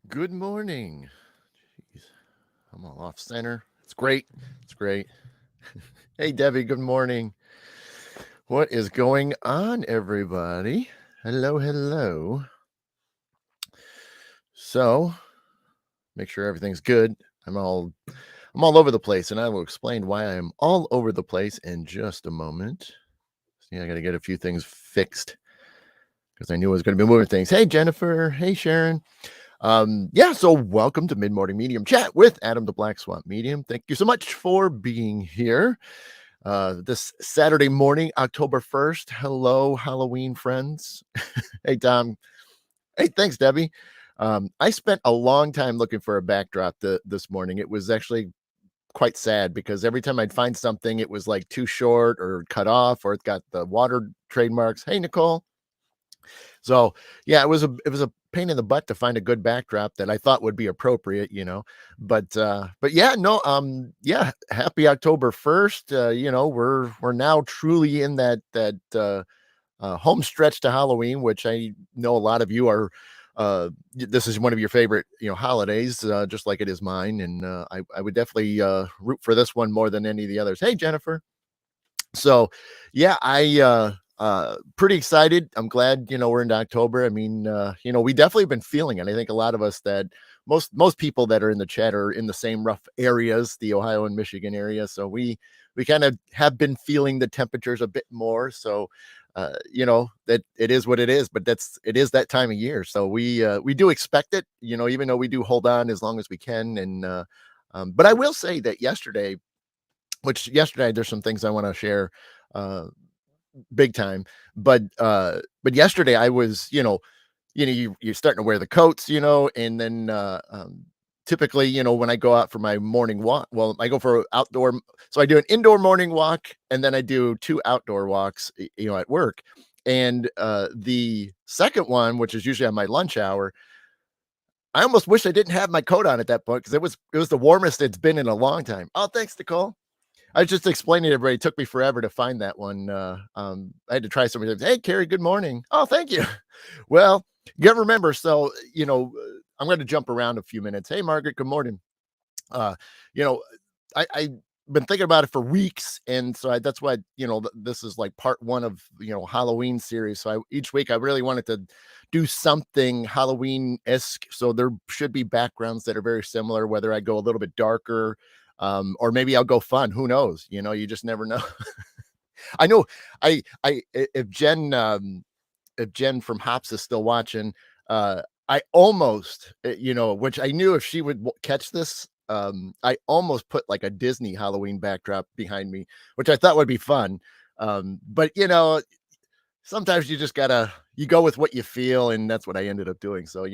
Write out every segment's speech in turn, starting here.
Good morning. Jeez, I'm all off center. It's great. It's great. Hey, Debbie, good morning. What is going on, everybody? Hello, hello. So, make sure everything's good. I'm all I'm all over the place, and I will explain why I am all over the place in just a moment. See, I got to get a few things fixed because I knew I was going to be moving things. Hey, Jennifer. Hey, Sharon. Yeah, so welcome to Mid Morning Medium Chat with Adam the Black Swamp Medium. Thank you so much for being here this Saturday morning, October 1st. Hello, Halloween friends. Hey, Tom. Hey, thanks, Debbie. I spent a long time looking for a backdrop this morning. It was actually quite sad because every time I'd find something, it was like too short or cut off or it got the water trademarks. Hey, Nicole. So yeah, it was a pain in the butt to find a good backdrop that I thought would be appropriate. But yeah, no, yeah, happy October 1st. We're now truly in that home stretch to Halloween, which I know a lot of you are this is one of your favorite, holidays, just like it is mine. And I would definitely root for this one more than any of the others. Hey, Jennifer. So, yeah, pretty excited. I'm glad, we're into October. I mean, we definitely been feeling it. I think a lot of us that most people that are in the chat are in the same rough areas, the Ohio and Michigan area. So we kind of have been feeling the temperatures a bit more. So, that it is what it is, but it is that time of year. So we do expect it, even though we do hold on as long as we can. But I will say that yesterday there's some things I want to share uh big time. But yesterday I was, you're starting to wear the coats, and then typically, when I go out for my morning walk, well, I go for outdoor, so I do an indoor morning walk and then I do two outdoor walks, at work. And the second one, which is usually on my lunch hour, I almost wish I didn't have my coat on at that point because it was the warmest it's been in a long time. Oh, thanks, Nicole. I was just explaining to everybody. It took me forever to find that one. I had to try so many times. Hey, Carrie, good morning. Oh, thank you. Well, you got to remember. So, I'm going to jump around a few minutes. Hey, Margaret, good morning. Uh, you know, I been thinking about it for weeks, and so that's why this is like part one of Halloween series. So each week I really wanted to do something Halloween esque. So there should be backgrounds that are very similar. Whether I go a little bit darker, or maybe I'll go fun. Who knows? You just never know. I know. If Jen from Hops is still watching, I almost, which I knew if she would catch this, I almost put like a Disney Halloween backdrop behind me, which I thought would be fun. But sometimes you go with what you feel, and that's what I ended up doing. So,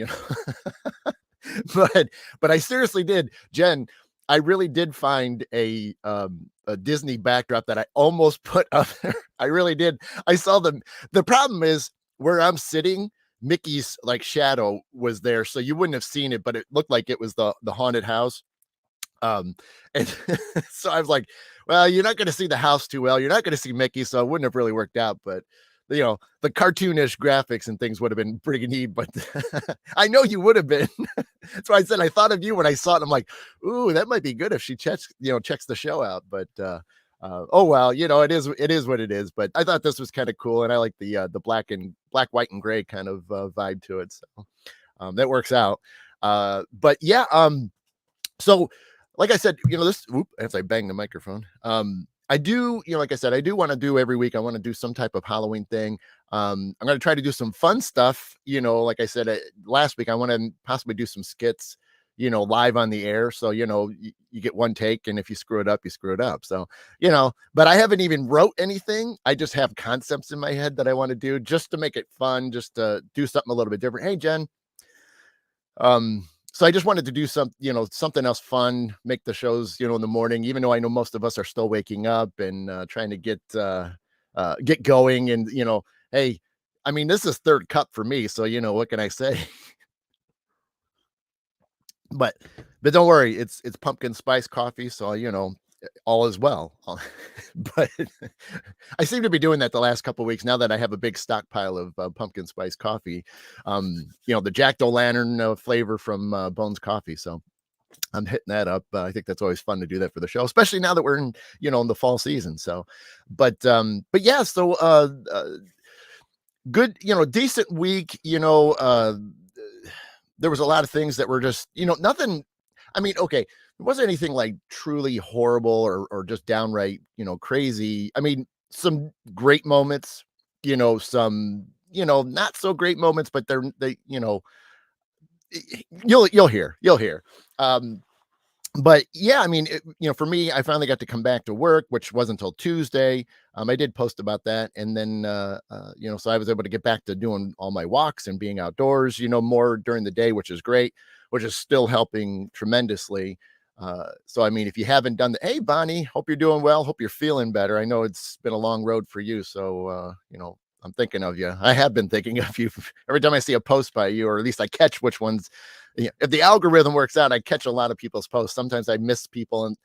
but I seriously did, Jen. I really did find a Disney backdrop that I almost put up there. I really did. I saw them. The problem is where I'm sitting, Mickey's like shadow was there, so you wouldn't have seen it, but it looked like it was the haunted house. Um, and so I was like, well, you're not going to see the house too well. You're not going to see Mickey, so it wouldn't have really worked out. But the cartoonish graphics and things would have been pretty neat. But I know you would have been. That's why I said I thought of you when I saw it. I'm like, ooh, that might be good if she checks the show out. But oh well, it is what it is. But I thought this was kind of cool, and I like the black, white, and gray kind of vibe to it. So that works out. But yeah, so like I said, as I bang the microphone, I do, like I said, I do want to do every week. I want to do some type of Halloween thing. I'm going to try to do some fun stuff. Like I said last week, I want to possibly do some skits, live on the air. So, you get one take, and if you screw it up, you screw it up. So, but I haven't even wrote anything. I just have concepts in my head that I want to do just to make it fun, just to do something a little bit different. Hey, Jen. So I just wanted to do something else fun, make the shows, in the morning, even though I know most of us are still waking up and trying to get going. And, hey, I mean, this is third cup for me. So, what can I say? but, but don't worry, it's pumpkin spice coffee. So, all is well. But I seem to be doing that the last couple of weeks now that I have a big stockpile of pumpkin spice coffee. The Jack O' Lantern flavor from Bones Coffee. So I'm hitting that up. I think that's always fun to do that for the show, especially now that we're in the fall season. So, but yeah, so good, decent week. There was a lot of things that were just, nothing. I mean, okay, it wasn't anything like truly horrible or just downright, crazy. I mean, some great moments, some, not so great moments, but you'll hear. Um, but yeah, I mean, for me, I finally got to come back to work, which wasn't until Tuesday. I did post about that, and then so I was able to get back to doing all my walks and being outdoors, more during the day, which is great, which is still helping tremendously. So I mean, if you haven't done the, hey Bonnie, hope you're doing well, hope you're feeling better. I know it's been a long road for you, so I'm thinking of you. I have been thinking of you every time I see a post by you, or at least I catch which ones. If the algorithm works out, I catch a lot of people's posts. Sometimes I miss people, and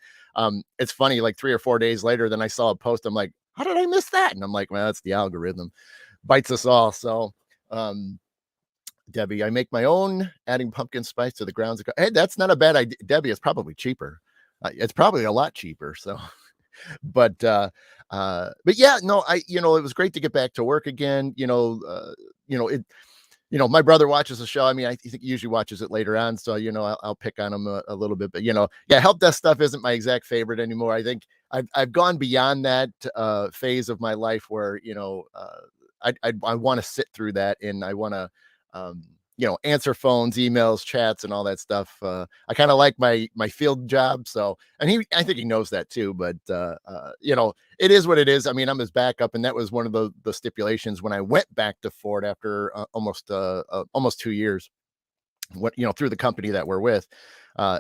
it's funny. Like 3 or 4 days later, then I saw a post. I'm like, how did I miss that? And I'm like, well, that's the algorithm bites us all. So, Debbie, I make my own, adding pumpkin spice to the grounds. Hey, that's not a bad idea, Debbie. It's probably cheaper. It's probably a lot cheaper. So, but yeah, no, it was great to get back to work again. It my brother watches the show. I mean, I think he usually watches it later on. So, I'll pick on him a little bit, but yeah, help desk stuff isn't my exact favorite anymore. I think I've gone beyond that phase of my life where, I want to sit through that, and I want to, answer phones, emails, chats, and all that stuff. I kind of like my field job. So, and I think he knows that too, but, it is what it is. I mean, I'm his backup, and that was one of the stipulations when I went back to Ford after almost 2 years, through the company that we're with. Was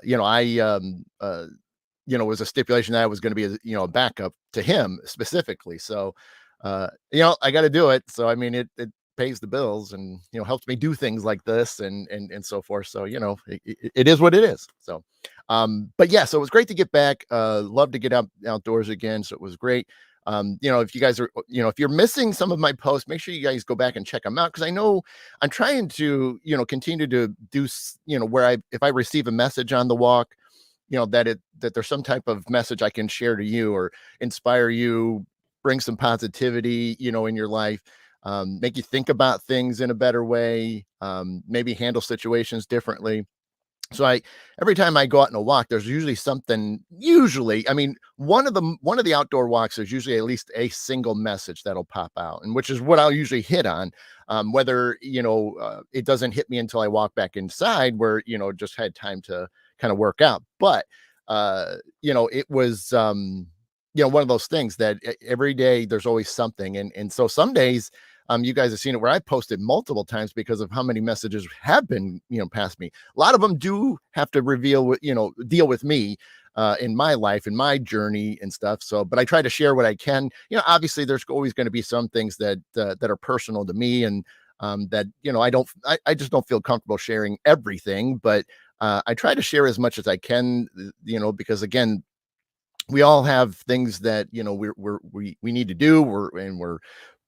a stipulation that I was going to be a backup to him specifically. So, I got to do it. So, I mean, it pays the bills, and helps me do things like this, and so forth. So, it is what it is. So, but yeah, so it was great to get back. Love to get outdoors again. So it was great. If you guys are, if you're missing some of my posts, make sure you guys go back and check them out, because I know I'm trying to, continue to do, where if I receive a message on the walk, that there's some type of message I can share to you, or inspire you, bring some positivity, in your life, make you think about things in a better way, maybe handle situations differently. So every time I go out on a walk, there's usually something. Usually, I mean, one of the outdoor walks, there's usually at least a single message that'll pop out, and which is what I'll usually hit on. Whether it doesn't hit me until I walk back inside, where just had time to kind of work out. But it was one of those things that every day there's always something, and so some days. You guys have seen it where I posted multiple times because of how many messages have been, past me. A lot of them do have to deal with me in my life, in my journey and stuff. So, but I try to share what I can. Obviously there's always going to be some things that are personal to me, and that, I just don't feel comfortable sharing everything, but I try to share as much as I can, because again, we all have things that, we need to do. We're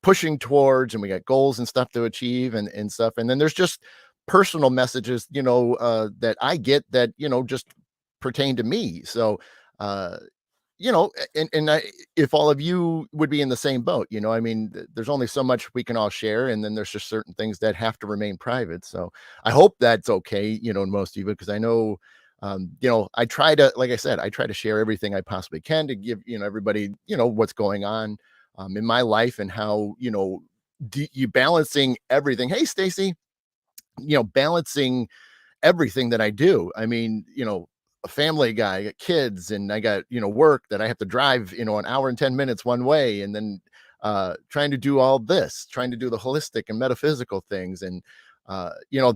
pushing towards, and we got goals and stuff to achieve, and stuff. And then there's just personal messages, that I get that, just pertain to me. So, if all of you would be in the same boat, I mean, there's only so much we can all share. And then there's just certain things that have to remain private. So I hope that's okay, in most of you, because I know, I try to, like I said, I try to share everything I possibly can to give, everybody, what's going on in my life, and how, you balancing everything. Hey, Stacy, balancing everything that I do. I mean, a family guy, I got kids, and I got, work that I have to drive, an hour and 10 minutes one way. And then trying to do all this, trying to do the holistic and metaphysical things. And,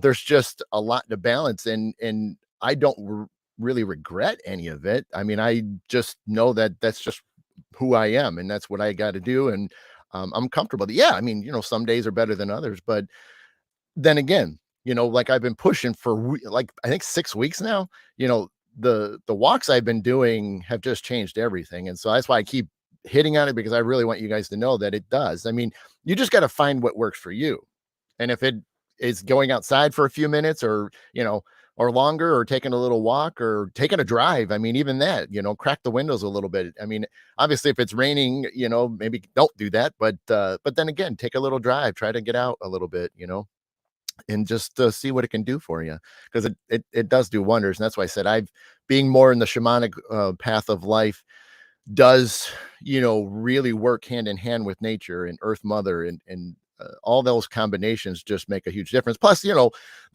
there's just a lot to balance, and I don't really regret any of it. I mean, I just know that that's just who I am, and that's what I got to do. And I'm comfortable. Yeah. I mean, some days are better than others, but then again, like I've been pushing for like, I think 6 weeks now, the walks I've been doing have just changed everything. And so that's why I keep hitting on it, because I really want you guys to know that it does. I mean, you just got to find what works for you. And if it is going outside for a few minutes, or, or longer, or taking a little walk, or taking a drive, I mean, even that, crack the windows a little bit. I mean, obviously if it's raining, maybe don't do that, but then again, take a little drive, try to get out a little bit, and just see what it can do for you, because it does do wonders. And that's why I said, I've being more in the shamanic path of life does, really work hand in hand with nature and Earth Mother, and all those combinations just make a huge difference. Plus, the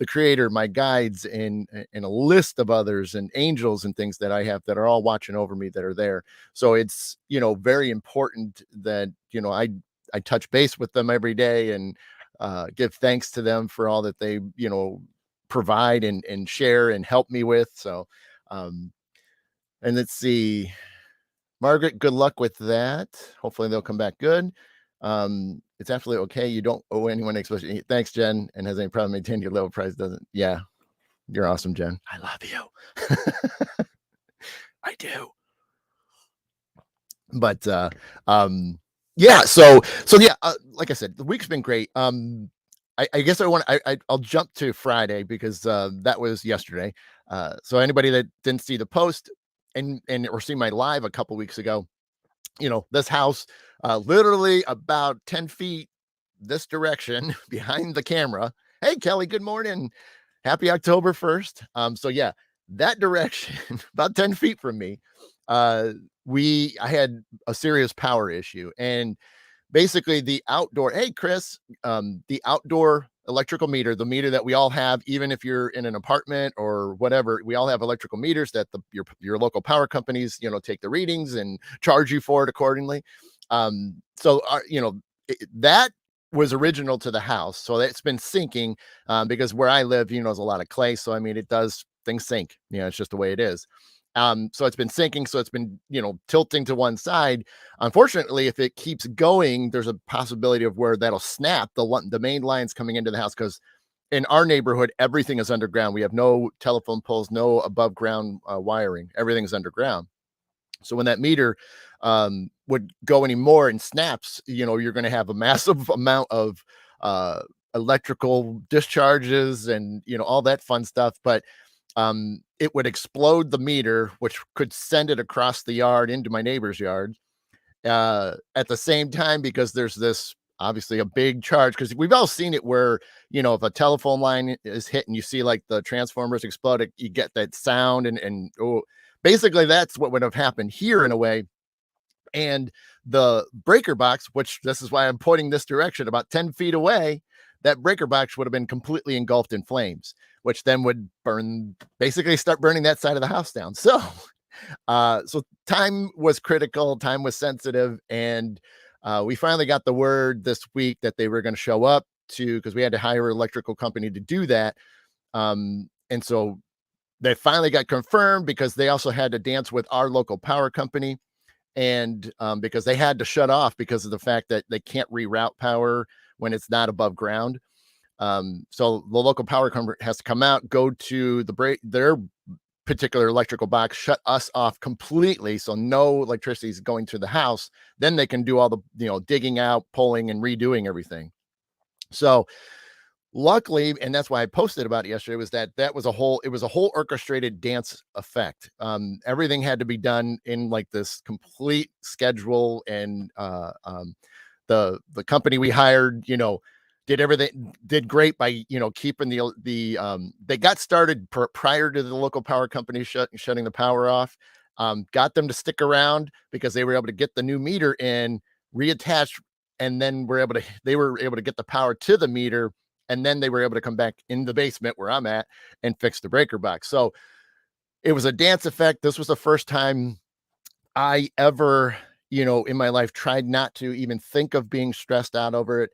creator, my guides, and a list of others, and angels and things that I have that are all watching over me, that are there. So it's, very important that, I touch base with them every day, and give thanks to them for all that they, provide and share and help me with. So, and let's see, Margaret, good luck with that. Hopefully they'll come back good. It's absolutely okay. You don't owe anyone an explanation. Thanks, Jen. And has any problem maintaining your level price? Doesn't. Yeah. You're awesome, Jen. I love you. I do. But yeah, so yeah, like I said, the week's been great. I guess I'll jump to Friday, because that was yesterday. So anybody that didn't see the post and or see my live a couple weeks ago, this house, literally about 10 feet this direction behind the camera. Hey, Kelly, good morning. Happy October 1st. So yeah, that direction, about 10 feet from me, I had a serious power issue. And basically the outdoor, hey, Chris, the outdoor electrical meter, the meter that we all have, even if you're in an apartment or whatever, we all have electrical meters that your local power companies, take the readings and charge you for it accordingly. So that was original to the house. So it's been sinking, because where I live, there's a lot of clay. So, I mean, things sink, it's just the way it is. So it's been sinking. So it's been, tilting to one side. Unfortunately, if it keeps going, there's a possibility of where that'll snap the main lines coming into the house. Because in our neighborhood, everything is underground. We have no telephone poles, no above ground wiring. Everything is underground. So when that meter would go anymore and snaps, you're going to have a massive amount of electrical discharges and, all that fun stuff. But it would explode the meter, which could send it across the yard into my neighbor's yard at the same time, because there's this obviously a big charge, because we've all seen it where, if a telephone line is hit and you see like the transformers explode, you get that sound and basically that's what would have happened here in a way. And the breaker box, which this is why I'm pointing this direction, about 10 feet away, that breaker box would have been completely engulfed in flames, which then would basically start burning that side of the house down. So, so time was critical, time was sensitive. And we finally got the word this week that they were going to show up because we had to hire an electrical company to do that. And so they finally got confirmed, because they also had to dance with our local power company. And because they had to shut off because of the fact that they can't reroute power when it's not above ground. So the local power company has to come out, go to their particular electrical box, shut us off completely. So no electricity is going to the house. Then they can do all the, digging out, pulling and redoing everything. So luckily, and that's why I posted about it yesterday, was that it was a whole orchestrated dance effect. Everything had to be done in like this complete schedule. And the company we hired, did great by, keeping they got started prior to the local power company shutting the power off, got them to stick around because they were able to get the new meter in, reattached, and then they were able to get the power to the meter. And then they were able to come back in the basement where I'm at and fix the breaker box. So it was a dance effect. This was the first time I ever, in my life, tried not to even think of being stressed out over it.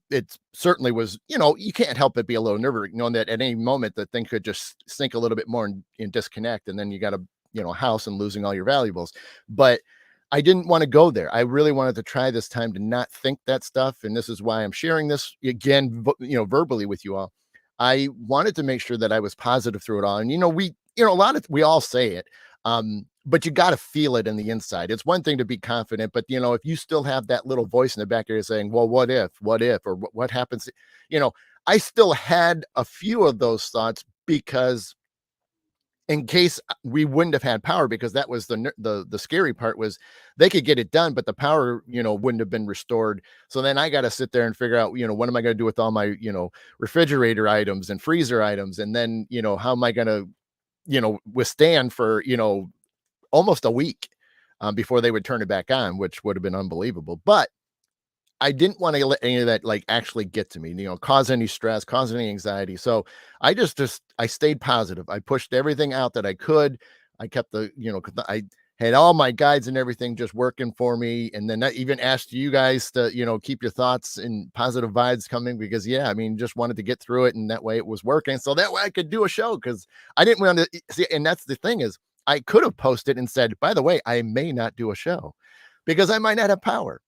It certainly was, you can't help but be a little nervous, knowing that at any moment the thing could just sink a little bit more and disconnect. And then you got a house and losing all your valuables. But I didn't want to go there. I really wanted to try this time to not think that stuff. And this is why I'm sharing this again, verbally with you all. I wanted to make sure that I was positive through it all. And, a lot of we all say it, but you got to feel it in the inside. It's one thing to be confident, but if you still have that little voice in the back of your saying, "Well, what if, or what happens?" You know, I still had a few of those thoughts because in case we wouldn't have had power, because that was the scary part, was they could get it done, but the power wouldn't have been restored. So then I got to sit there and figure out, what am I going to do with all my refrigerator items and freezer items, and then how am I going to withstand for almost a week before they would turn it back on, which would have been unbelievable. But I didn't want to let any of that like actually get to me, cause any stress, cause any anxiety. So I just I stayed positive. I pushed everything out that I could. I kept I had all my guides and everything just working for me. And then I even asked you guys to, keep your thoughts and positive vibes coming, because I mean, just wanted to get through it. And that way it was working. So that way I could do a show, because I didn't want to see. And that's the thing, is I could have posted and said, by the way, I may not do a show because I might not have power.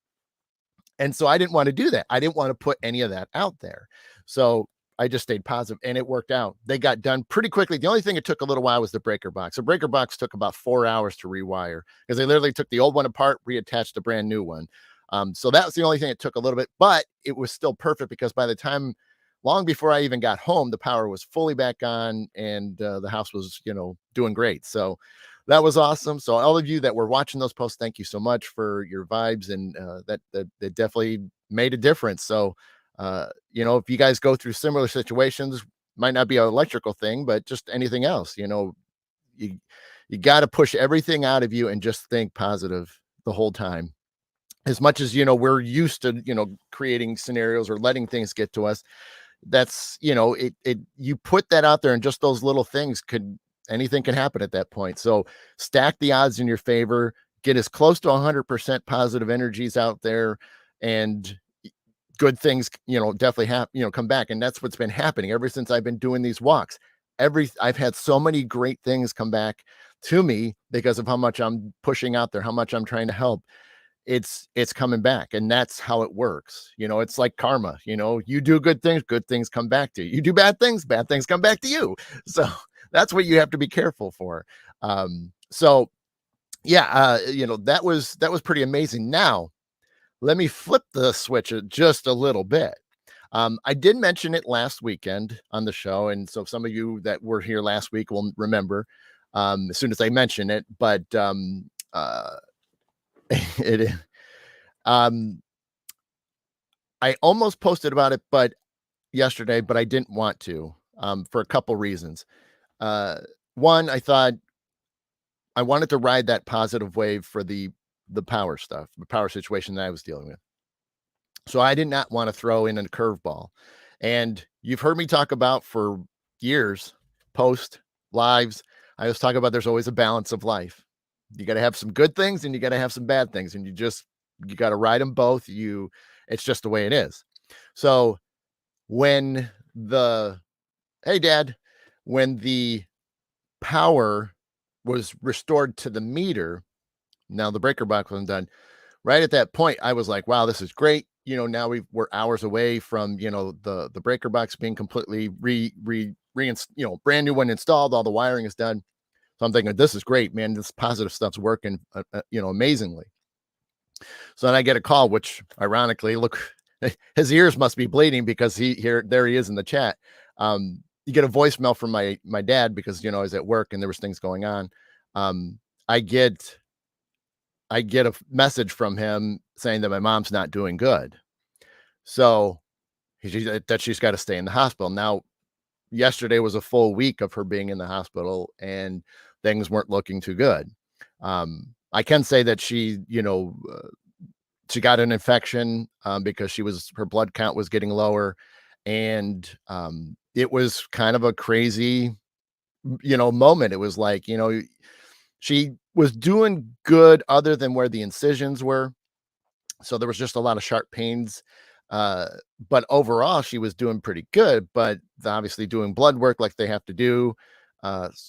And so I didn't want to do that. I didn't want to put any of that out there. So I just stayed positive, and it worked out. They got done pretty quickly. The only thing it took a little while was the breaker box. The breaker box took about 4 hours to rewire, because they literally took the old one apart, reattached a brand new one. So that was the only thing that took a little bit, but it was still perfect, because by the time, long before I even got home, the power was fully back on, and the house was, doing great. So that was awesome. So all of you that were watching those posts, thank you so much for your vibes, and that definitely made a difference. So if you guys go through similar situations, might not be an electrical thing, but just anything else, you you got to push everything out of you and just think positive the whole time. As much as we're used to creating scenarios or letting things get to us, that's it you put that out there, and just those little things could anything can happen at that point. So stack the odds in your favor, get as close to 100% positive energies out there, and good things definitely come back. And that's what's been happening ever since I've been doing these walks. I've had so many great things come back to me because of how much I'm pushing out there, how much I'm trying to help. It's coming back, and that's how it works. It's like karma. You do good things come back to you. You do bad things come back to you. So that's what you have to be careful for. So yeah, that was pretty amazing. Now let me flip the switch just a little bit. I did mention it last weekend on the show, and so some of you that were here last week will remember as soon as I mention it. But it um I almost posted about it but yesterday, but I didn't want to, for a couple reasons. uh One, I thought I wanted to ride that positive wave for the power stuff, the power situation that I was dealing with. So I did not want to throw in a curveball. And you've heard me talk about for years, post lives, I was talking about there's always a balance of life. You got to have some good things and you got to have some bad things, and you got to ride them both. It's just the way it is. So when the hey dad, when the power was restored to the meter, now the breaker box was done. Right at that point, I was like, wow, this is great. Now we're hours away from, the breaker box being completely brand new one installed. All the wiring is done. So I'm thinking, this is great, man. This positive stuff's working, amazingly. So then I get a call, which ironically, look, his ears must be bleeding, because there he is in the chat. You get a voicemail from my dad, because, I was at work and there was things going on. I get a message from him saying that my mom's not doing good. So that she's got to stay in the hospital. Now, yesterday was a full week of her being in the hospital, and things weren't looking too good. I can say that she got an infection, because her blood count was getting lower, and it was kind of a crazy, moment. It was like, she was doing good other than where the incisions were. So there was just a lot of sharp pains. But overall, she was doing pretty good, but obviously doing blood work like they have to do,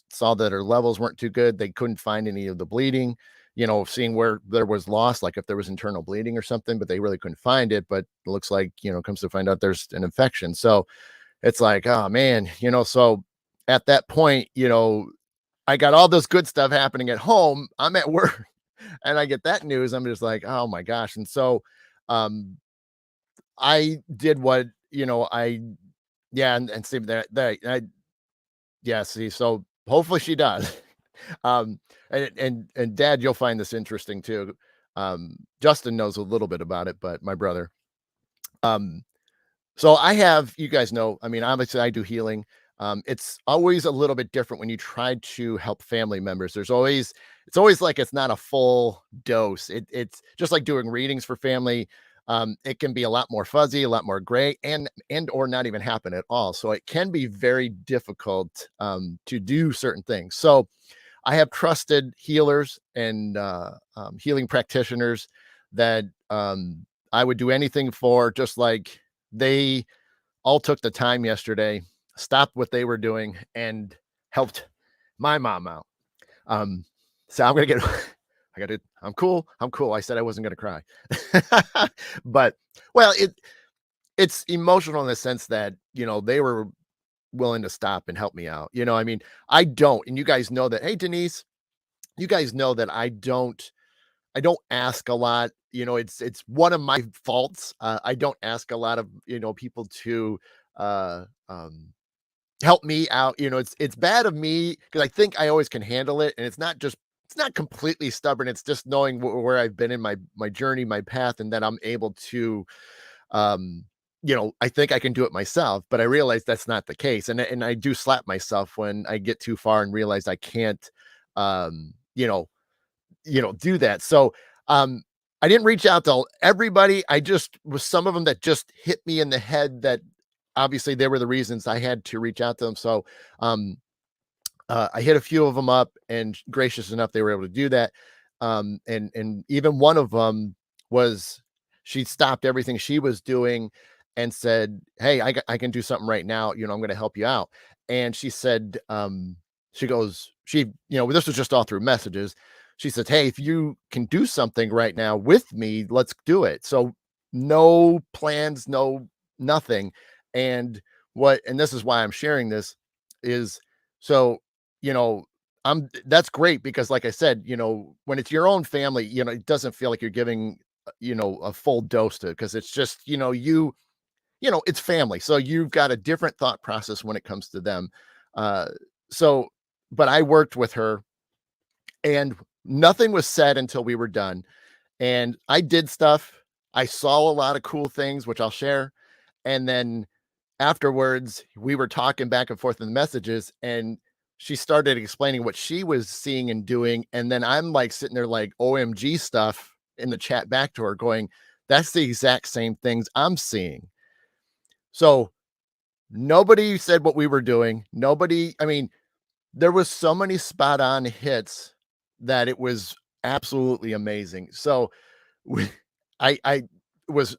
saw that her levels weren't too good. They couldn't find any of the bleeding, seeing where there was loss, like if there was internal bleeding or something, but they really couldn't find it. But it looks like, comes to find out there's an infection. So it's like, oh man, so at that point, I got all this good stuff happening at home. I'm at work and I get that news. I'm just like, oh my gosh. And so um I did what, yeah, and see that yeah, see, so hopefully she does. And dad, you'll find this interesting too. Justin knows a little bit about it, but my brother. Um, so I have, you guys know, I mean, obviously I do healing. It's always a little bit different when you try to help family members. It's always like it's not a full dose. It's just like doing readings for family. It can be a lot more fuzzy, a lot more gray, and or not even happen at all. So it can be very difficult to do certain things. So I have trusted healers and healing practitioners that I would do anything for, just like they all took the time yesterday, stopped what they were doing, and helped my mom out. Um, so I'm gonna get. I got it. I'm cool. I'm cool. I said I wasn't gonna cry, but well, it's emotional in the sense that they were willing to stop and help me out. I mean, I don't, and you guys know that. Hey, Denise, you guys know that I don't ask a lot. It's one of my faults. I don't ask a lot of people to uh um help me out. It's bad of me because I think I always can handle it, and it's not completely stubborn. It's just knowing where I've been in my journey, my path, and that I'm able to um I think I can do it myself, but I realize that's not the case, and I do slap myself when I get too far and realize I can't um you know do that. So, I didn't reach out to everybody. I just was some of them that just hit me in the head that obviously they were the reasons I had to reach out to them. So, um, I hit a few of them up, and gracious enough, they were able to do that. And even one of them was she stopped everything she was doing and said, "Hey, I can do something right now. I'm going to help you out." And she said, she goes, this was just all through messages. She said, "Hey, if you can do something right now with me, let's do it." So no plans, no nothing. And and this is why I'm sharing this is so you know, that's great because like I said, when it's your own family, it doesn't feel like you're giving, a full dose to it because it's just, it's family. So you've got a different thought process when it comes to them. Uh, so, but I worked with her and nothing was said until we were done. And I did stuff. I saw a lot of cool things, which I'll share. And then afterwards, we were talking back and forth in the messages, and she started explaining what she was seeing and doing. And then I'm like sitting there like OMG stuff in the chat back to her, going, "That's the exact same things I'm seeing." So nobody said what we were doing. Nobody, I mean, there was so many spot on hits that it was absolutely amazing. So we I was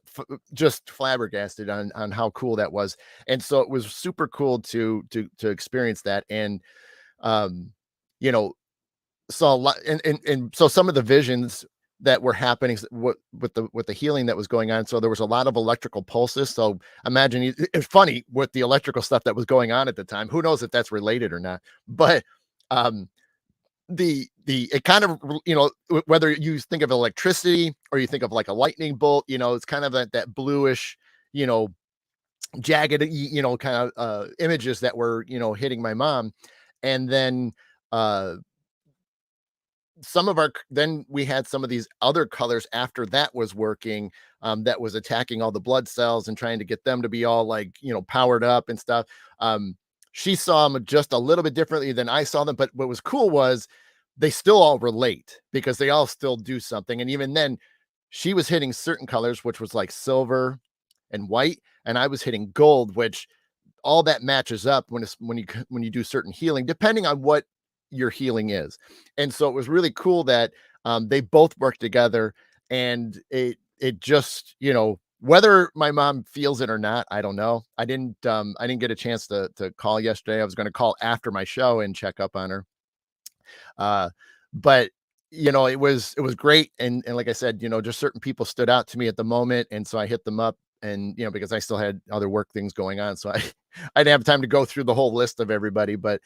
just flabbergasted on how cool that was, and so it was super cool to experience that, and um, you know, saw a lot, and so some of the visions that were happening with the healing that was going on. So there was a lot of electrical pulses. So imagine it's funny with the electrical stuff that was going on at the time. Who knows if that's related or not? But um, the it kind of whether you think of electricity or you think of like a lightning bolt, it's kind of that bluish, you know jagged, kind of images that were hitting my mom. And then uh then we had some of these other colors after that was working, that was attacking all the blood cells and trying to get them to be all like powered up and stuff. She saw them just a little bit differently than I saw them, but what was cool was they still all relate because they all still do something. And even then, she was hitting certain colors, which was like silver and white, and I was hitting gold, which all that matches up when you do certain healing, depending on what your healing is. And so it was really cool that they both work together, and it just whether my mom feels it or not, I don't know. I didn't get a chance to call yesterday. I was going to call after my show and check up on her. Uh, but it was great. And like I said, just certain people stood out to me at the moment. And so I hit them up and because I still had other work things going on, so I didn't have time to go through the whole list of everybody, but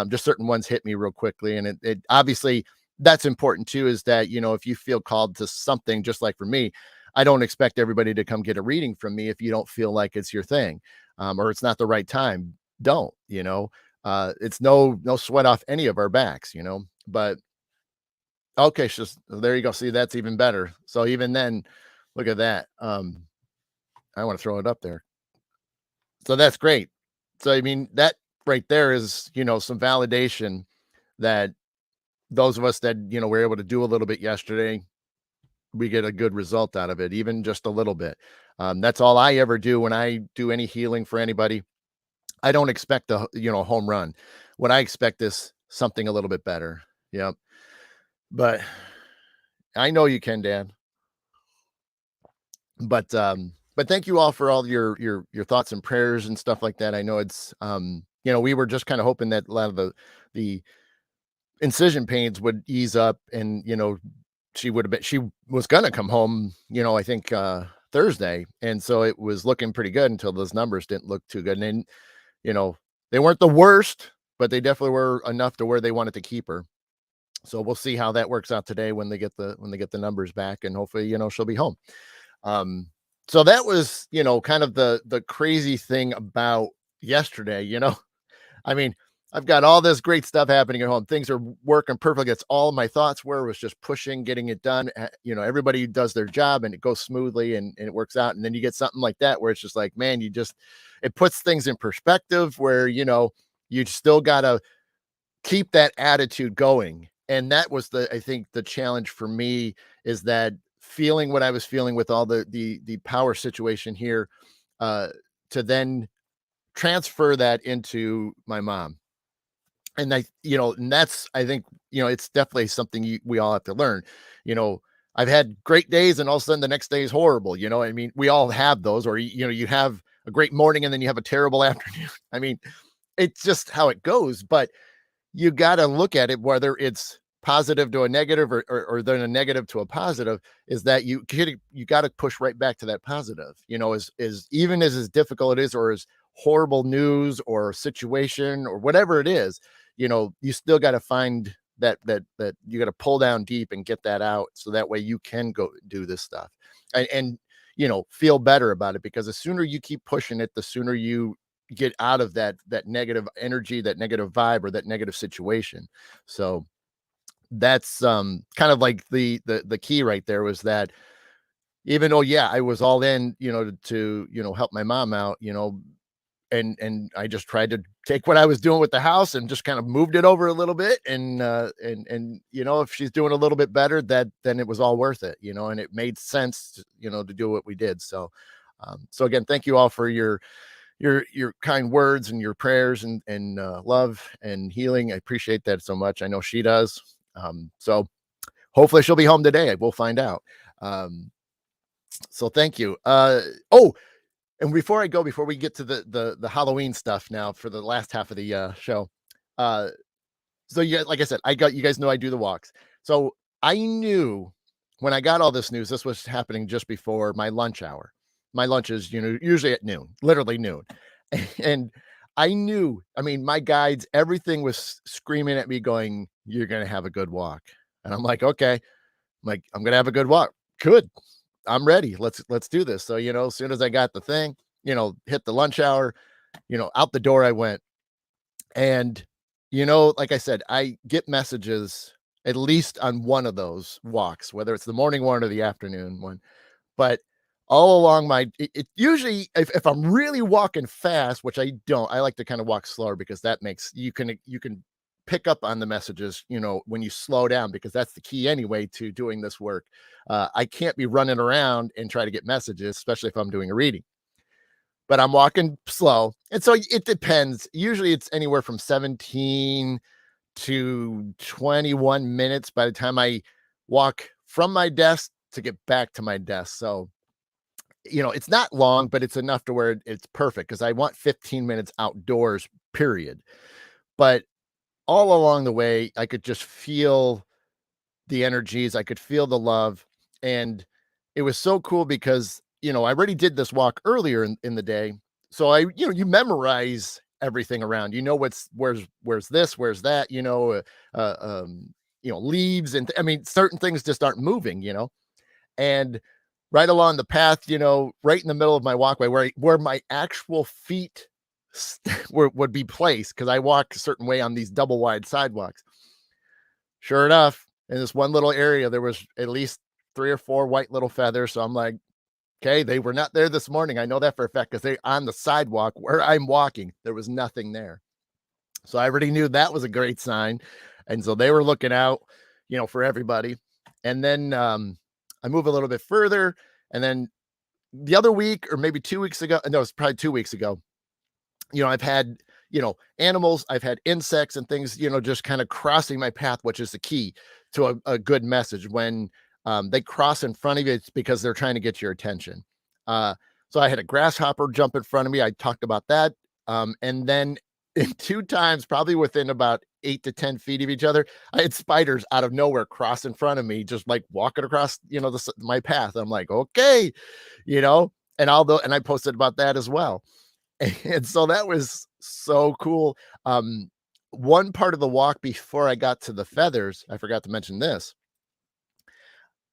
just certain ones hit me real quickly, and it obviously that's important too. Is that if you feel called to something, just like for me, I don't expect everybody to come get a reading from me if you don't feel like it's your thing, or it's not the right time. Don't it's no sweat off any of our backs, but okay, so there you go. See, that's even better. So even then, look at that. I want to throw it up there. So that's great. So I mean, that right there is, some validation that those of us that, were able to do a little bit yesterday, we get a good result out of it, even just a little bit. That's all I ever do when I do any healing for anybody. I don't expect a, home run. What I expect is something a little bit better. Yep. But I know you can, Dan. But thank you all for all your thoughts and prayers and stuff like that. I know it's we were just kind of hoping that a lot of the incision pains would ease up, and she was gonna come home, I think Thursday. And so it was looking pretty good until those numbers didn't look too good. And then, they weren't the worst, but they definitely were enough to where they wanted to keep her. So we'll see how that works out today when they get the numbers back, and hopefully, she'll be home. Um, so that was, kind of the crazy thing about yesterday, I mean, I've got all this great stuff happening at home. Things are working perfect. It's all my thoughts were was just pushing, getting it done. Everybody does their job and it goes smoothly, and it works out. And then you get something like that where it's just like, man, it puts things in perspective where, you still got to keep that attitude going. And that was I think the challenge for me, is that feeling what I was feeling with all the power situation here, uh, to then transfer that into my mom. And and that's, I think, it's definitely something we all have to learn. You know, I've had great days, and all of a sudden the next day is horrible. I mean, we all have those, or, you have a great morning and then you have a terrible afternoon. I mean, it's just how it goes. But you got to look at it, whether it's positive to a negative, or then a negative to a positive, is that you got to push right back to that positive, as even as difficult it is, or as horrible news or situation or whatever it is, you still got to find that you got to pull down deep and get that out, so that way you can go do this stuff, and feel better about it, because the sooner you keep pushing it, the sooner you get out of that negative energy, that negative vibe, or that negative situation. So that's kind of like the key right there, was that even though, yeah, I was all in, to help my mom out, and I just tried to take what I was doing with the house and just kind of moved it over a little bit, and if she's doing a little bit better, then it was all worth it, and it made sense to do what we did. So so again, thank you all for your kind words and your prayers, and love and healing. I appreciate that so much. I know she does. So hopefully she'll be home today. We'll find out. So thank you. Oh, and before we get to the Halloween stuff now for the last half of the show, so like I said, you guys know I do the walks. So I knew when I got all this news, this was happening just before my lunch hour. My lunch is, usually at noon, literally noon. And I knew, I mean, my guides, everything was screaming at me going, "You're going to have a good walk." And I'm like, okay, I'm going to have a good walk. Good. I'm ready. Let's do this. So, as soon as I got the thing, hit the lunch hour, out the door I went. And, like I said, I get messages at least on one of those walks, whether it's the morning one or the afternoon one. But all along it usually, if I'm really walking fast, which I don't, I like to kind of walk slower, because that makes you can pick up on the messages, when you slow down, because that's the key anyway to doing this work. I can't be running around and try to get messages, especially if I'm doing a reading. But I'm walking slow. And so it depends. Usually it's anywhere from 17 to 21 minutes by the time I walk from my desk to get back to my desk. So, it's not long, but it's enough to where it's perfect, because I want 15 minutes outdoors, period. But all along the way, I could just feel the energies. I could feel the love. And it was so cool because, I already did this walk earlier in the day. So you memorize everything around, where's this, where's that, uh, um, leaves. And I mean, certain things just aren't moving, and right along the path, right in the middle of my walkway where my actual feet would be placed. Cause I walk a certain way on these double wide sidewalks. Sure enough, in this one little area, there was at least 3 or 4 white little feathers. So I'm like, okay, they were not there this morning. I know that for a fact because they on the sidewalk where I'm walking, there was nothing there. So I already knew that was a great sign. And so they were looking out, for everybody. And then I move a little bit further. And then the other week, or maybe 2 weeks ago, no, it's probably 2 weeks ago, I've had, animals, I've had insects and things, just kind of crossing my path, which is the key to a good message. When they cross in front of you, it's because they're trying to get your attention. So I had a grasshopper jump in front of me. I talked about that. And then in 2 times, probably within about 8 to 10 feet of each other, I had spiders out of nowhere cross in front of me, just like walking across, my path. I'm like, okay, and I posted about that as well. And so that was so cool. One part of the walk before I got to the feathers, I forgot to mention this.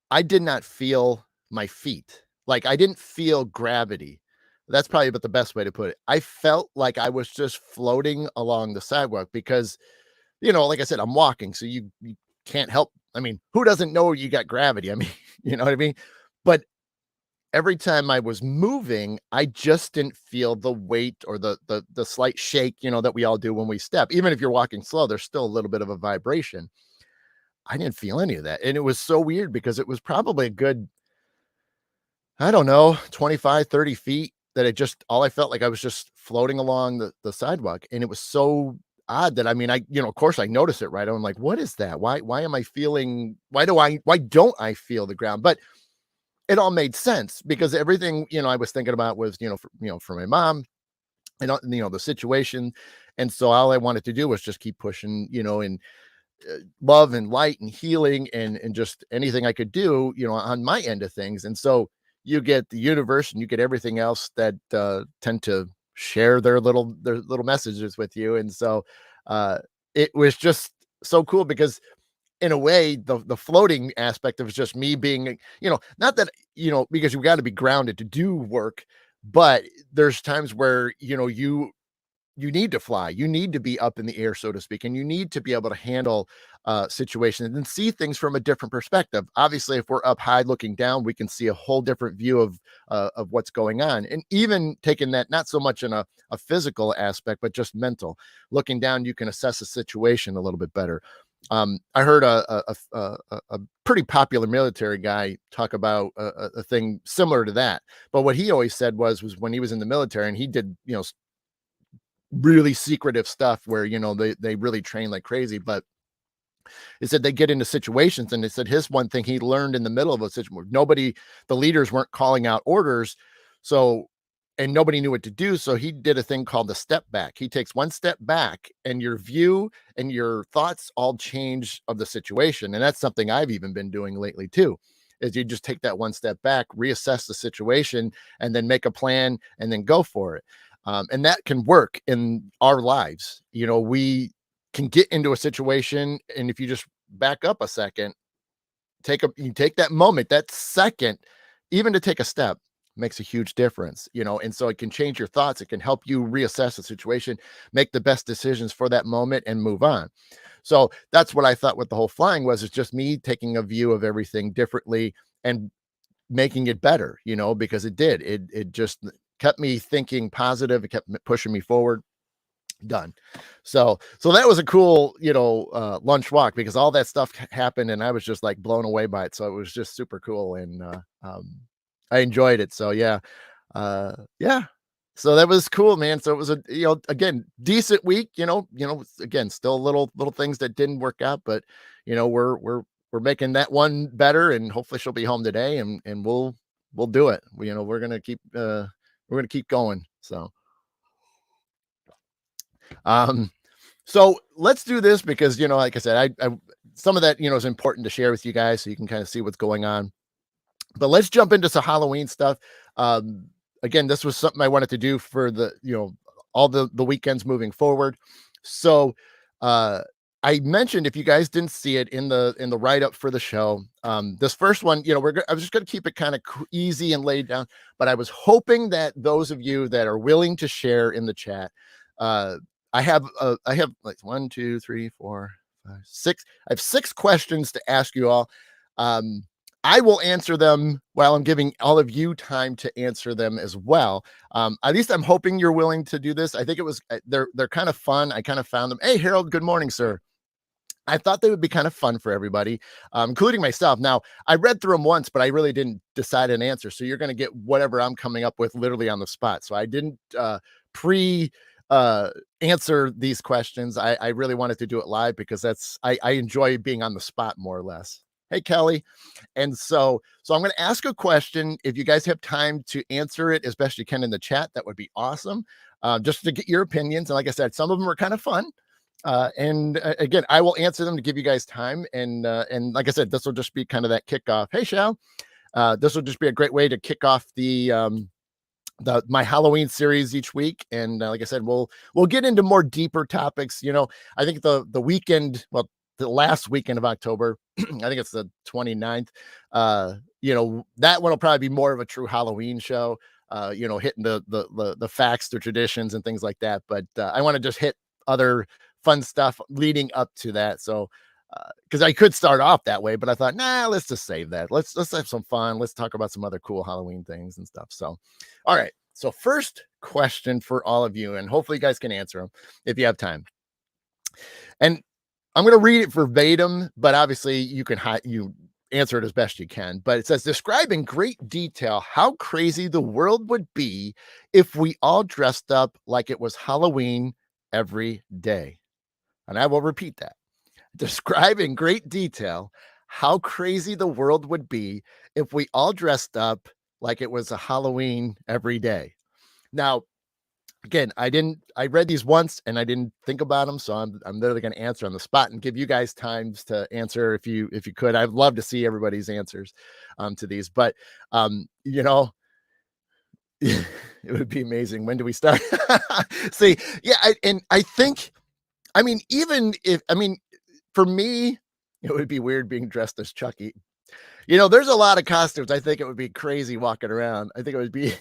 I did not feel my feet. Like I didn't feel gravity. That's probably about the best way to put it. I felt like I was just floating along the sidewalk because, like I said, I'm walking. So you can't help. I mean, who doesn't know you got gravity? I mean, you know what I mean? But every time I was moving, I just didn't feel the weight or the slight shake, that we all do when we step. Even if you're walking slow, there's still a little bit of a vibration. I didn't feel any of that. And it was so weird because it was probably a good, I don't know, 25, 30 feet that all I felt like I was just floating along the sidewalk. And it was so odd that, I mean, of course I noticed it, right? I'm like, what is that? Why am I feeling, why don't I feel the ground? But it all made sense because everything, I was thinking about was, for my mom and, the situation. And so all I wanted to do was just keep pushing, and love and light and healing and just anything I could do, on my end of things. And so you get the universe and you get everything else that tend to share their little messages with you. And so it was just so cool because in a way, the floating aspect of just me being, not that, because you got to be grounded to do work, but there's times where, you need to fly, you need to be up in the air, so to speak, and you need to be able to handle situations and see things from a different perspective. Obviously, if we're up high looking down, we can see a whole different view of what's going on. And even taking that, not so much in a physical aspect, but just mental, looking down, you can assess a situation a little bit better. I heard a pretty popular military guy talk about a thing similar to that. But what he always said was when he was in the military and he did, really secretive stuff where, they really train like crazy. But he said they get into situations and they said his one thing he learned in the middle of a situation where the leaders weren't calling out orders. So, and nobody knew what to do. So he did a thing called the step back. He takes one step back and your view and your thoughts all change of the situation. And that's something I've even been doing lately too, is you just take that one step back, reassess the situation, and then make a plan and then go for it. And that can work in our lives. We can get into a situation, and if you just back up a second, you take that moment, that second, even to take a step makes a huge difference, and so it can change your thoughts. It can help you reassess the situation, make the best decisions for that moment and move on. So that's what I thought with the whole flying was, it's just me taking a view of everything differently and making it better, because it just kept me thinking positive. It kept pushing me forward. Done. So that was a cool, lunch walk because all that stuff happened and I was just like blown away by it. So it was just super cool. And, I enjoyed it. So yeah. Yeah. So that was cool, man. So it was again, decent week, again, still little things that didn't work out, but we're making that one better and hopefully she'll be home today and we'll do it. We're going to keep going. So let's do this because, like I said, I some of that, is important to share with you guys so you can kind of see what's going on. But let's jump into some Halloween stuff. Um, Again, this was something I wanted to do for all the weekends moving forward. So, uh, I mentioned, if you guys didn't see it in the write up for the show, this first one, I was just going to keep it kind of easy and laid down, but I was hoping that those of you that are willing to share in the chat, uh, I have like one, two, three, four, five, six. I have six questions to ask you all. Um, I will answer them while I'm giving all of you time to answer them as well. At least I'm hoping you're willing to do this. I think they're kind of fun. I kind of found them. Hey, Harold, good morning, sir. I thought they would be kind of fun for everybody, including myself. Now, I read through them once, but I really didn't decide an answer. So you're going to get whatever I'm coming up with literally on the spot. So I didn't pre answer these questions. I really wanted to do it live because I enjoy being on the spot more or less. Hey, Kelly. And so I'm going to ask a question. If you guys have time to answer it as best you can in the chat, that would be awesome. Just to get your opinions. And like I said, some of them are kind of fun. Again, I will answer them to give you guys time. And like I said, this will just be kind of that kickoff. Hey, Shal, this will just be a great way to kick off my Halloween series each week. And like I said, we'll get into more deeper topics. I think the weekend, well, the last weekend of October, I think it's the 29th. That one will probably be more of a true Halloween show. Hitting the facts, the traditions, and things like that. But I want to just hit other fun stuff leading up to that. So, because I could start off that way, but I thought, nah, let's just save that. Let's have some fun. Let's talk about some other cool Halloween things and stuff. So, all right. So, first question for all of you, and hopefully you guys can answer them if you have time. And I'm going to read it verbatim, but obviously you answer it as best you can. But it says, describe in great detail how crazy the world would be if we all dressed up like it was Halloween every day. And I will repeat that. Describe in great detail how crazy the world would be if we all dressed up like it was a Halloween every day. Now, again, I read these once and I didn't think about them. So I'm literally going to answer on the spot and give you guys times to answer if you could. I'd love to see everybody's answers to these, but it would be amazing. When do we start? See, yeah. For me, it would be weird being dressed as Chucky. There's a lot of costumes. I think it would be crazy walking around. I think it would be,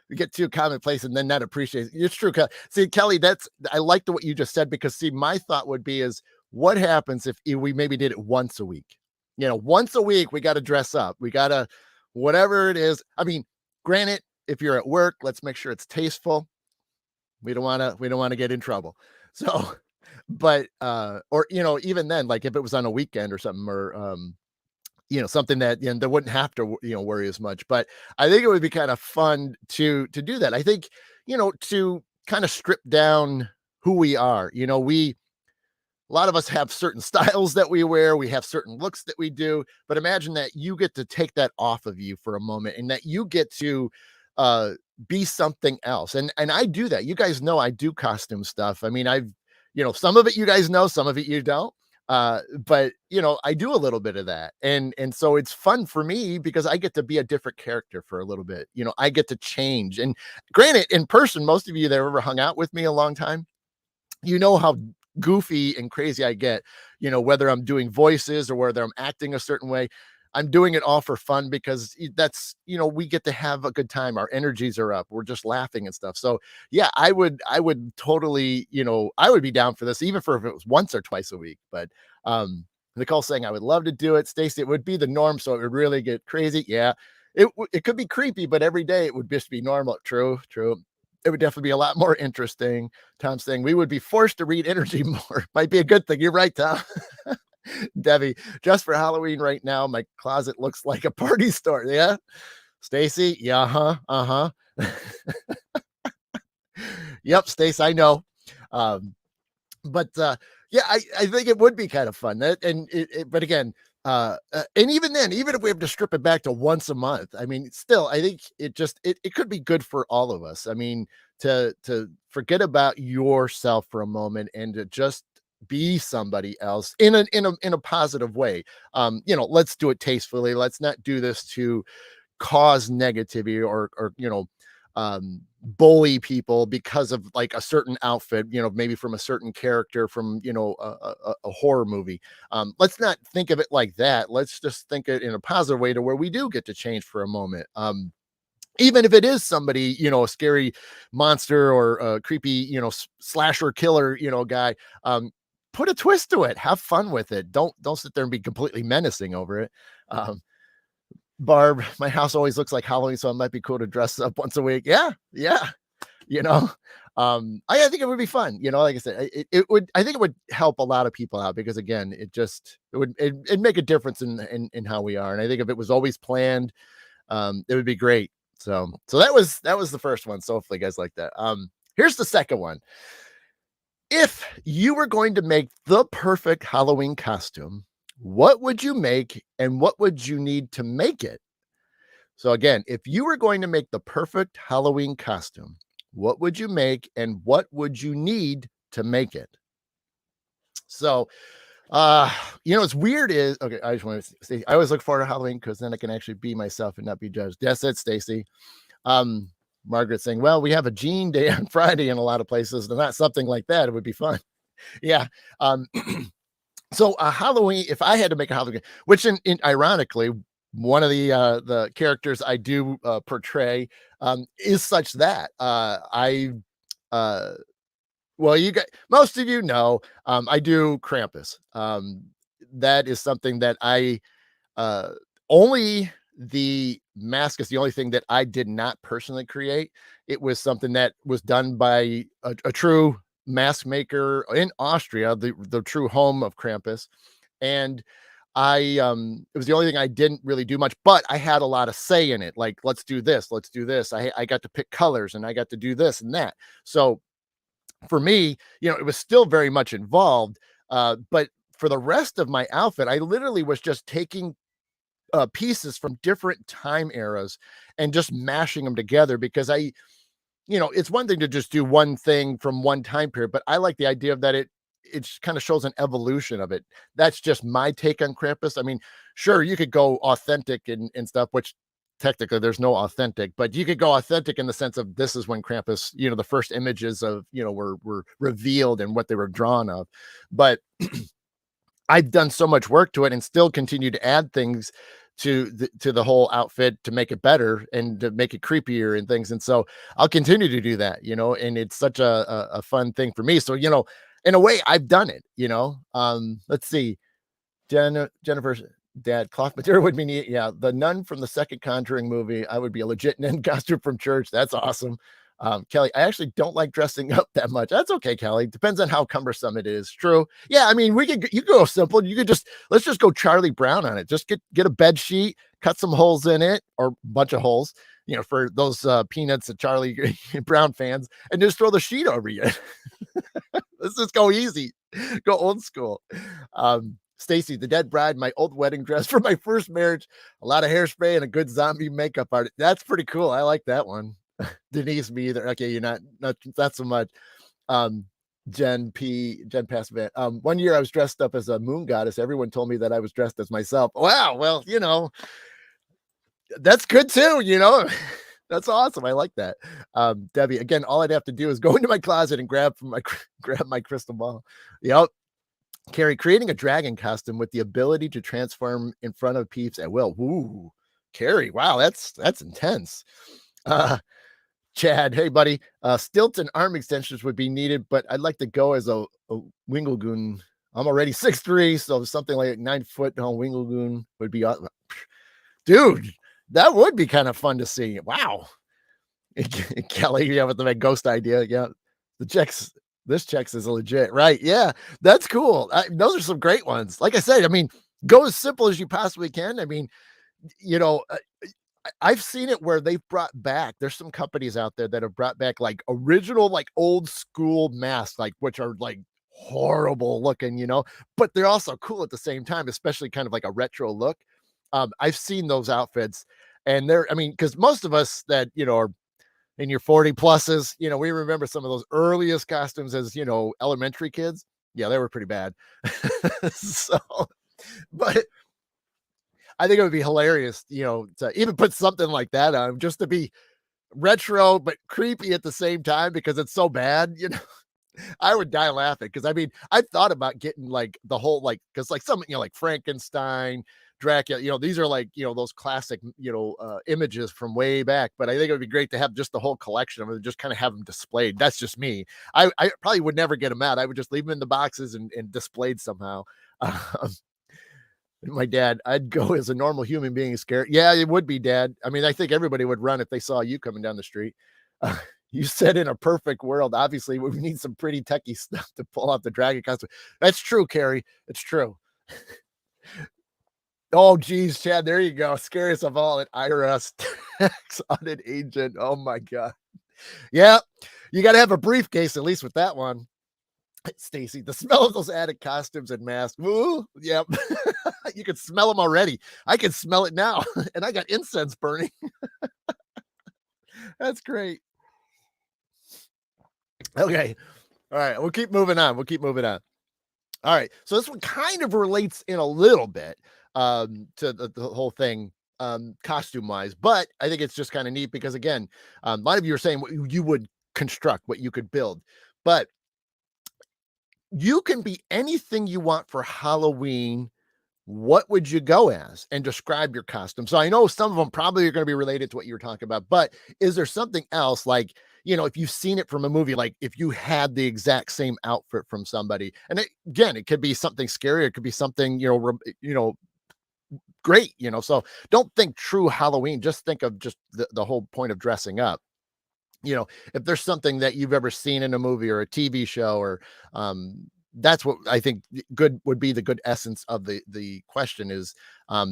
we get too commonplace and then not appreciate it. It's true. See, Kelly, I like what you just said, because see, my thought would be is, what happens if we maybe did it once a week? Once a week, we got to dress up. We got to, whatever it is. I mean, granted, if you're at work, let's make sure it's tasteful. We don't want to get in trouble. So, but, or, even then, like if it was on a weekend or something, or, something that, they wouldn't have to, worry as much. But I think it would be kind of fun to do that. I think, to kind of strip down who we are. A lot of us have certain styles that we wear. We have certain looks that we do, but imagine that you get to take that off of you for a moment and that you get to be something else. And I do that. You guys know I do costume stuff. I mean, some of it you guys know, some of it you don't. But I do a little bit of that. And so it's fun for me because I get to be a different character for a little bit. I get to change. And granted, in person, most of you that have ever hung out with me a long time, how goofy and crazy I get, whether I'm doing voices or whether I'm acting a certain way. I'm doing it all for fun because that's, we get to have a good time. Our energies are up. We're just laughing and stuff. So yeah, I would totally, I would be down for this, even for if it was once or twice a week. But Nicole's saying I would love to do it. Stacey, it would be the norm. So it would really get crazy. Yeah, it could be creepy, but every day it would just be normal. True. It would definitely be a lot more interesting. Tom's saying we would be forced to read energy more. Might be a good thing. You're right, Tom. Debbie, just for Halloween right now, my closet looks like a party store. Yeah. Stacy, yeah, Yep, Stace, I know. But yeah, I think it would be kind of fun. But again, and even then, even if we have to strip it back to once a month, I mean, still, I think it could be good for all of us. I mean, to forget about yourself for a moment and to just be somebody else in a positive way. Let's do it tastefully. Let's not do this to cause negativity or bully people because of like a certain outfit, maybe from a certain character from, a horror movie. Let's not think of it like that. Let's just think it in a positive way to where we do get to change for a moment. Even if it is somebody, a scary monster or a creepy, slasher killer, guy, put a twist to it. Have fun with it. Don't sit there and be completely menacing over it. Um, Barb, my house always looks like Halloween, so it might be cool to dress up once a week. Yeah, yeah. You know, I think it would be fun. Like I said, it would. I think it would help a lot of people out because again, it'd make a difference in how we are. And I think if it was always planned, it would be great. So that was the first one. So hopefully you guys like that. Here's the second one. If you were going to make the perfect Halloween costume, what would you make and what would you need to make it? So again, if you were going to make the perfect Halloween costume, what would you make and what would you need to make it? So what's weird is okay, I just want to say I always look forward to Halloween because then I can actually be myself and not be judged. That's it, Stacy. Margaret saying, well, we have a Jean Day on Friday in a lot of places, and not something like that. It would be fun. Yeah. So Halloween, if I had to make a Halloween, which in ironically, one of the characters I do portray is such that well, you got most of I do Krampus. That is something that I only the mask is the only thing that I did not personally create. It was something that was done by a true mask maker in Austria, the true home of Krampus. And it was the only thing I didn't really do much, but I had a lot of say in it. Like, let's do this, let's do this. I got to pick colors and I got to do this and that. So for me, it was still very much involved. But for the rest of my outfit, I literally was just taking pieces from different time eras and just mashing them together because it's one thing to just do one thing from one time period, but I like the idea of that it kind of shows an evolution of it. That's just my take on Krampus. I mean, sure, you could go authentic and stuff, which technically there's no authentic, but you could go authentic in the sense of this is when Krampus, the first images of, were revealed and what they were drawn of. But I've done so much work to it and still continue to add things to the whole outfit to make it better and to make it creepier and things. And so I'll continue to do that, and it's such a fun thing for me. So, in a way I've done it, let's see. Jennifer's dad, cloth material would be neat. Yeah. The nun from the second Conjuring movie, I would be a legit nun costume from church. That's awesome. Kelly, I actually don't like dressing up that much. That's okay, Kelly. Depends on how cumbersome it is. True. Yeah, I mean, you could go simple. You could let's just go Charlie Brown on it. Just get a bed sheet, cut some holes in it, or a bunch of holes, for those Peanuts and Charlie Brown fans, and just throw the sheet over you. Let's just go easy. Go old school. Stacy, the dead bride, my old wedding dress for my first marriage, a lot of hairspray and a good zombie makeup art. That's pretty cool. I like that one. Denise, me either. Okay, you're not so much. Jen passed event. One year I was dressed up as a moon goddess. Everyone told me that I was dressed as myself. Wow, well, that's good too, That's awesome. I like that. Debbie, again, all I'd have to do is go into my closet and grab my crystal ball. Yep. Carrie, creating a dragon costume with the ability to transform in front of peeps at will. Woo, Carrie, wow, that's intense. Chad, hey buddy, stilts and arm extensions would be needed, but I'd like to go as a Wingelgoon. I'm already 6'3", so something like 9 foot tall Wingelgoon would be awesome. Dude, that would be kind of fun to see. Wow. Kelly, yeah, with the ghost idea. Yeah. This checks is legit, right? Yeah, that's cool. Those are some great ones. Like I said, I mean, go as simple as you possibly can. I mean, I've seen it where they've brought back, there's some companies out there that have brought back like original, like old school masks, like which are like horrible looking, but they're also cool at the same time, especially kind of like a retro look. I've seen those outfits and because most of us that, are in your 40 pluses, we remember some of those earliest costumes as, elementary kids. Yeah, they were pretty bad. So, but I think it would be hilarious, to even put something like that on just to be retro but creepy at the same time because it's so bad. I would die laughing because I mean, I thought about getting like the whole because like some like Frankenstein, Dracula, these are like those classic images from way back. But I think it would be great to have just the whole collection of them, just kind of have them displayed. That's just me. I probably would never get them out. I would just leave them in the boxes and displayed somehow. My dad, I'd go as a normal human being scared. Yeah, it would be, Dad. I mean, I think everybody would run if they saw you coming down the street. Uh, you said in a perfect world, obviously, we need some pretty techie stuff to pull off the dragon costume. That's true, Carrie. It's true. Oh, geez, Chad, there you go. Scariest of all, an IRS tax audit agent. Oh, my God. Yeah, you got to have a briefcase, at least with that one. Stacy, the smell of those attic costumes and masks. Ooh, yep. You can smell them already. I can smell it now. And I got incense burning. That's great. Okay. All right. We'll keep moving on. All right. So this one kind of relates in a little bit to the whole thing costume wise, but I think it's just kind of neat because again, a lot of you are saying what you would construct, what you could build, but you can be anything you want for Halloween. What would you go as and describe your costume? So I know some of them probably are going to be related to what you were talking about, but is there something else like, if you've seen it from a movie, like if you had the exact same outfit from somebody, and again, it could be something scary, it could be something, great, so don't think true Halloween, just think of just the whole point of dressing up. If there's something that you've ever seen in a movie or a TV show or that's what I think good would be the good essence of the question is.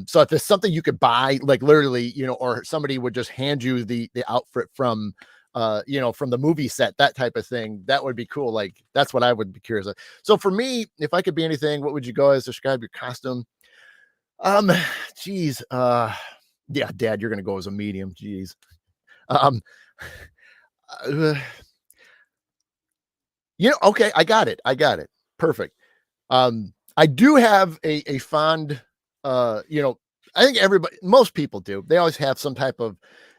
So if there's something you could buy, like literally, or somebody would just hand you the outfit from from the movie set, that type of thing, that would be cool. Like that's what I would be curious of. So for me, if I could be anything, what would you go as describe your costume? Geez, yeah, Dad, you're gonna go as a medium. Geez. Um, uh, okay, I got it. Perfect. I do have a fond, I think most people do. They always have some type of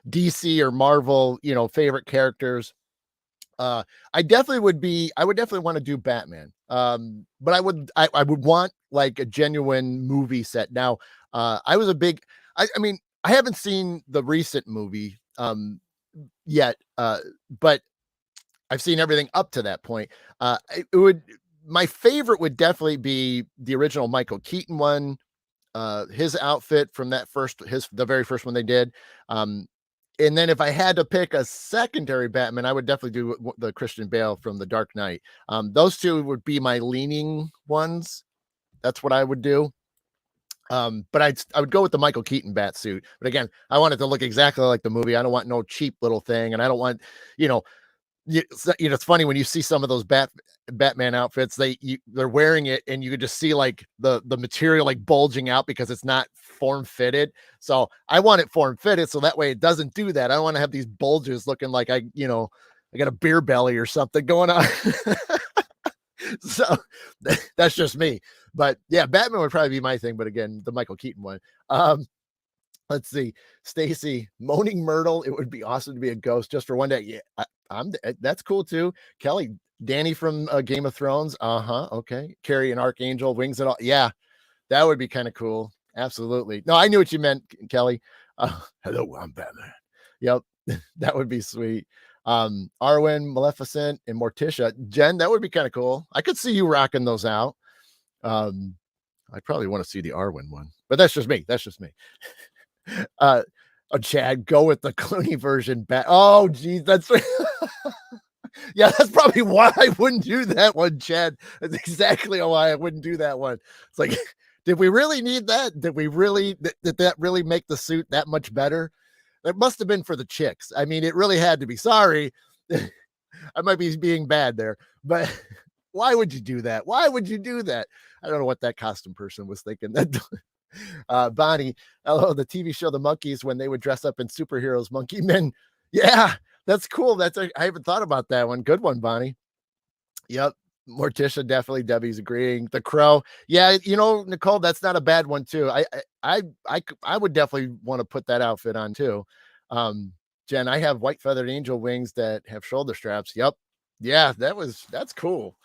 DC or Marvel, favorite characters. I would definitely want to do Batman. But I would want like a genuine movie set. Now, I mean, I haven't seen the recent movie, yet, but I've seen everything up to that point. My favorite would definitely be the original Michael Keaton one. His outfit from the very first one they did. And then if I had to pick a secondary Batman, I would definitely do the Christian Bale from The Dark Knight. Those two would be my leaning ones. That's what I would do. But I would go with the Michael Keaton bat suit. But again, I want it to look exactly like the movie. I don't want no cheap little thing, and I don't want, it's funny when you see some of those Batman outfits, they're wearing it and you could just see like the material like bulging out because it's not form fitted. So I want it form fitted so that way it doesn't do that. I don't want to have these bulges looking like I got a beer belly or something going on. So that's just me. But yeah, Batman would probably be my thing. But again, the Michael Keaton one. Let's see, Stacy, Moaning Myrtle. It would be awesome to be a ghost just for one day. Yeah, that's cool too. Kelly, Danny from Game of Thrones. Okay. Carrie an Archangel, wings and all. Yeah, that would be kind of cool. Absolutely. No, I knew what you meant, Kelly. Hello, I'm Batman. Yep, that would be sweet. Arwen, Maleficent, and Morticia. Jen, that would be kind of cool. I could see you rocking those out. I probably want to see the Arwen one, but that's just me. Chad, go with the Clooney version. Oh, geez, that's yeah, that's probably why I wouldn't do that one, Chad. That's exactly why I wouldn't do that one. It's like, did we really need that? Did that really make the suit that much better? It must have been for the chicks. I mean, it really had to be. Sorry, I might be being bad there, but why would you do that? Why would you do that? I don't know what that costume person was thinking. That Bonnie, hello, the TV show The Monkeys, when they would dress up in superheroes, monkey men. Yeah, that's cool. I haven't thought about that one. Good one, Bonnie. Yep. Morticia, definitely. Debbie's agreeing. The Crow. Yeah, Nicole, that's not a bad one too. I would definitely want to put that outfit on too. Um, Jen, I have white feathered angel wings that have shoulder straps. Yep. Yeah, that's cool.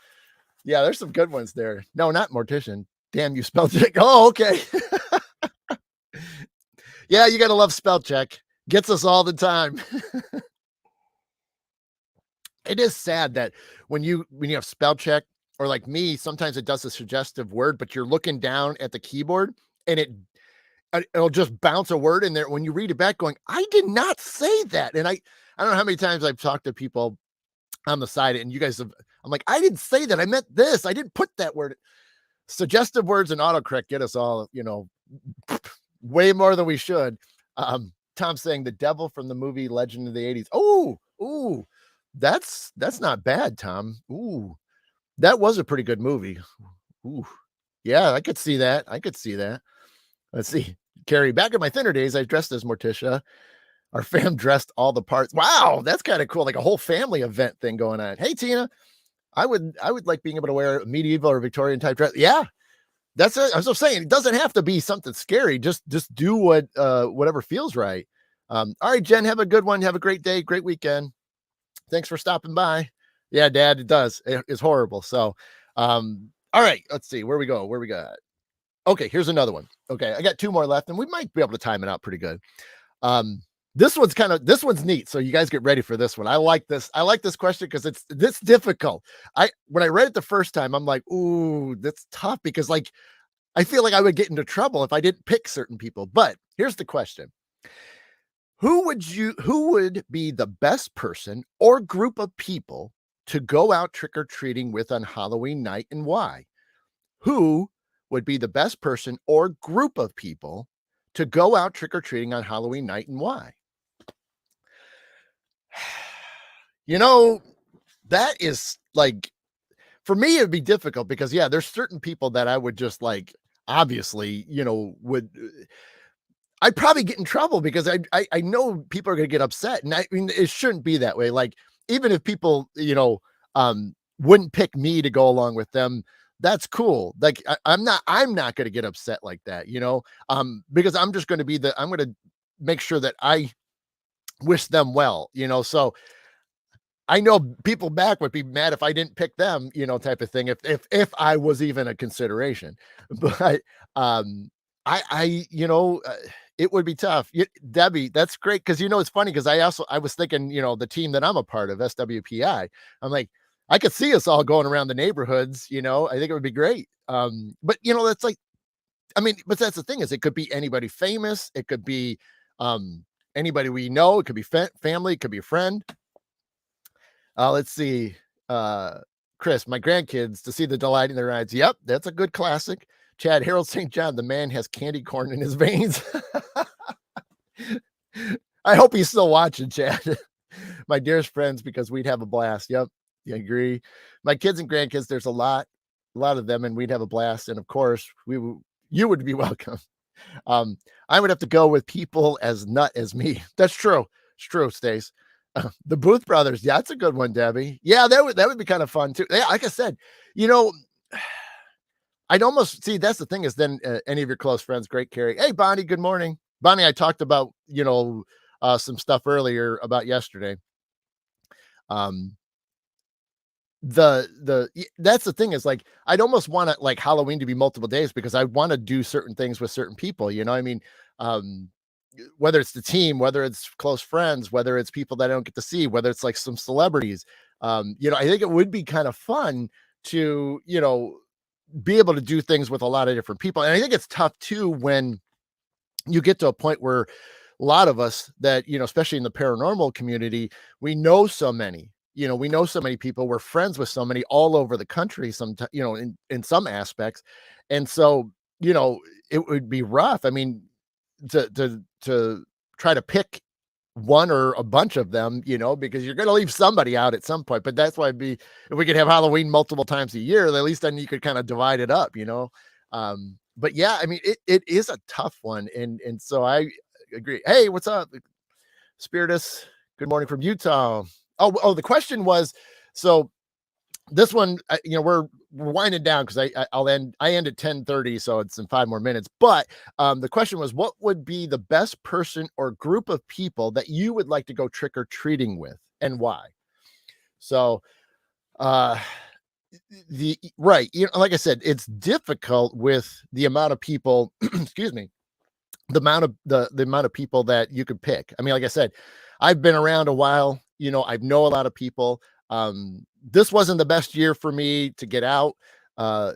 Yeah, there's some good ones there. No, not Mortician. Damn, you spelled check. Oh, okay. Yeah, you gotta love spell check. Gets us all the time. It is sad that when you have spell check, or like me, sometimes it does a suggestive word, but you're looking down at the keyboard and it'll just bounce a word in there when you read it back going, I did not say that. And I don't know how many times I've talked to people on the side and you guys have, I'm like, I didn't say that. I meant this. I didn't put that word. Suggestive words and autocorrect get us all, way more than we should. Tom saying the devil from the movie Legend of the 80s. Oh, ooh, that's not bad, Tom. Ooh, that was a pretty good movie. Ooh, yeah, I could see that. I could see that. Let's see. Carrie, back in my thinner days, I dressed as Morticia. Our fam dressed all the parts. Wow, that's kind of cool. Like a whole family event thing going on. Hey, Tina, I would like being able to wear a medieval or Victorian type dress. Yeah, that's it. I was saying it doesn't have to be something scary. Just do whatever feels right. All right, Jen, have a good one. Have a great day, great weekend. Thanks for stopping by. Yeah, Dad, it does. It's horrible. So, all right, let's see where we go. Where we got. Okay, here's another one. Okay, I got two more left, and we might be able to time it out pretty good. This one's neat. So you guys get ready for this one. I like this. I like this question because it's difficult. When I read it the first time, I'm like, ooh, that's tough because like I feel like I would get into trouble if I didn't pick certain people. But here's the question. Who would be the best person or group of people to go out trick-or-treating with on Halloween night and why? Who would be the best person or group of people to go out trick-or-treating on Halloween night and why? You know, that is like, for me, it'd be difficult because, yeah, there's certain people that I would just like, obviously, I'd probably get in trouble because I know people are going to get upset. And I mean, it shouldn't be that way. Like, even if people, wouldn't pick me to go along with them, that's cool. Like, I'm not going to get upset like that, because I'm just going to I'm going to make sure that I wish them well, so I know people back would be mad if I didn't pick them, type of thing, if I was even a consideration. But it would be tough. Debbie, that's great because it's funny because I was thinking, the team that I'm a part of, SWPI. I'm like, I could see us all going around the neighborhoods. I think it would be great. But that's like, I mean, but that's the thing is, it could be anybody famous. It could be anybody we know. It could be family. It could be a friend. Let's see. Chris, my grandkids to see the delight in their eyes. Yep, that's a good classic. Chad, Harold St. John, the man has candy corn in his veins. I hope he's still watching, Chad. My dearest friends, because we'd have a blast. Yep, I agree. My kids and grandkids, there's a lot of them, and we'd have a blast. And of course, you would be welcome. I would have to go with people as nut as me. That's true. It's true, Stace. The Booth Brothers. Yeah, that's a good one, Debbie. Yeah, that would be kind of fun too. Yeah, like I said, I'd almost see that's the thing is then any of your close friends, great Carrie. Hey, Bonnie, good morning. Bonnie, I talked about, some stuff earlier about yesterday. That's the thing is like, I'd almost want to like Halloween to be multiple days because I want to do certain things with certain people, I mean, whether it's the team, whether it's close friends, whether it's people that I don't get to see, whether it's like some celebrities, I think it would be kind of fun to, be able to do things with a lot of different people. And I think it's tough too, when you get to a point where a lot of us that, especially in the paranormal community, we know so many, people, we're friends with so many all over the country, sometimes, in some aspects. And so, it would be rough. I mean, to try to pick one or a bunch of them, because you're going to leave somebody out at some point. But that's why if we could have Halloween multiple times a year, at least then you could kind of divide it up, But yeah, I mean, it is a tough one. And so I agree. Hey, what's up? Spiritus, good morning from Utah. Oh, the question was, so this one, we're winding down because I end at 10:30, so it's in 5 more minutes. But the question was, what would be the best person or group of people that you would like to go trick or treating with, and why? So, uh, the right, like I said, it's difficult with the amount of people. Excuse me, the amount of people that you could pick. I mean, like I said, I've been around a while. I know a lot of people. This wasn't the best year for me to get out. Uh,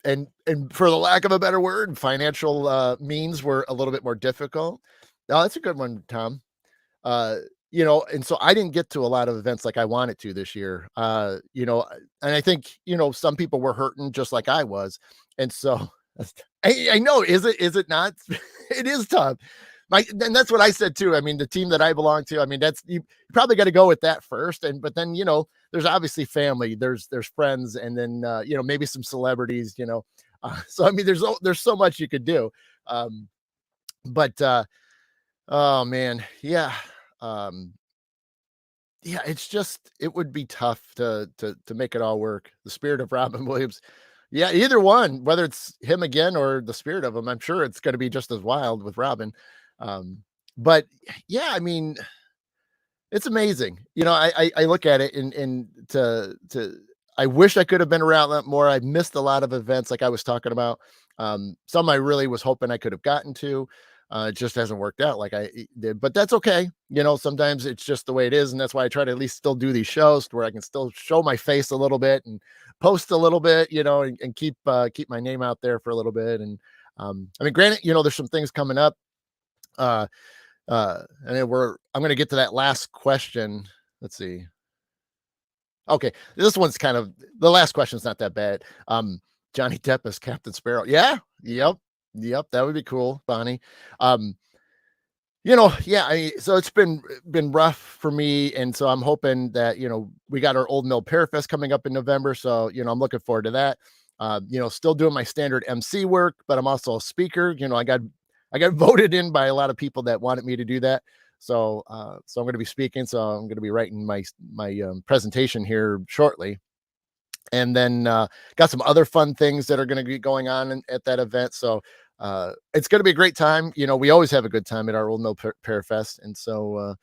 and for the lack of a better word, financial means were a little bit more difficult. Oh, that's a good one, Tom. Uh, and so I didn't get to a lot of events like I wanted to this year. And I think, some people were hurting just like I was. And so I know, is it not? It is tough. And that's what I said too. I mean, the team that I belong to, I mean, that's you probably got to go with that first. But then, there's obviously family, there's friends, and then maybe some celebrities. So I mean, there's so much you could do. But oh man, yeah. Um, yeah, it would be tough to make it all work. The spirit of Robin Williams. Yeah, either one, whether it's him again or the spirit of him, I'm sure it's going to be just as wild with Robin. Um, but yeah, I mean, it's amazing. I look at it and to I wish I could have been around that more. I missed a lot of events like I was talking about. Some I really was hoping I could have gotten to. It just hasn't worked out like I did, but that's okay. Sometimes it's just the way it is, and that's why I try to at least still do these shows where I can still show my face a little bit and post a little bit, and keep my name out there for a little bit. And I mean, granted, there's some things coming up. Uh, and I'm going to get to that last question. Let's see. Okay, this one's kind of the last question's not that bad. Johnny Depp as Captain Sparrow. Yeah, yep, that would be cool, Bonnie. Um, yeah, so it's been rough for me, and so I'm hoping that we got our Old Mill Pear Fest coming up in November, so I'm looking forward to that. Still doing my standard MC work, but I'm also a speaker. I got voted in by a lot of people that wanted me to do that. So I'm going to be speaking. So I'm going to be writing my presentation here shortly, and then got some other fun things that are going to be going on at that event. So it's going to be a great time. We always have a good time at our Old Mill Pear Fest, and so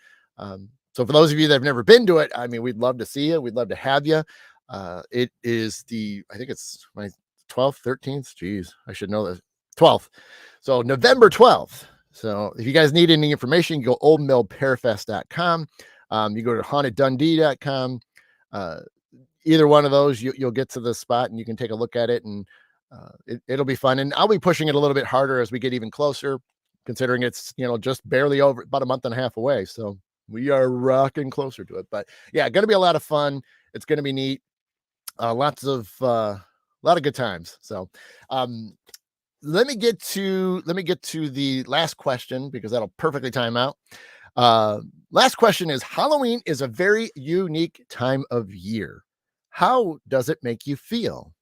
for those of you that have never been to it, I mean, we'd love to see you. We'd love to have you. It is I think it's my 12th, 13th. Geez, I should know this. 12th. So November 12th. So if you guys need any information, you go oldmillpearfest.com. You go to haunteddundee.com. Either one of those, you'll get to the spot and you can take a look at it, and it'll be fun. And I'll be pushing it a little bit harder as we get even closer, considering it's, just barely over about a month and a half away. So we are rocking closer to it, but yeah, going to be a lot of fun. It's going to be neat. A lot of good times. So, let me get to the last question because that'll perfectly time out. Last question is: Halloween is a very unique time of year. How does it make you feel?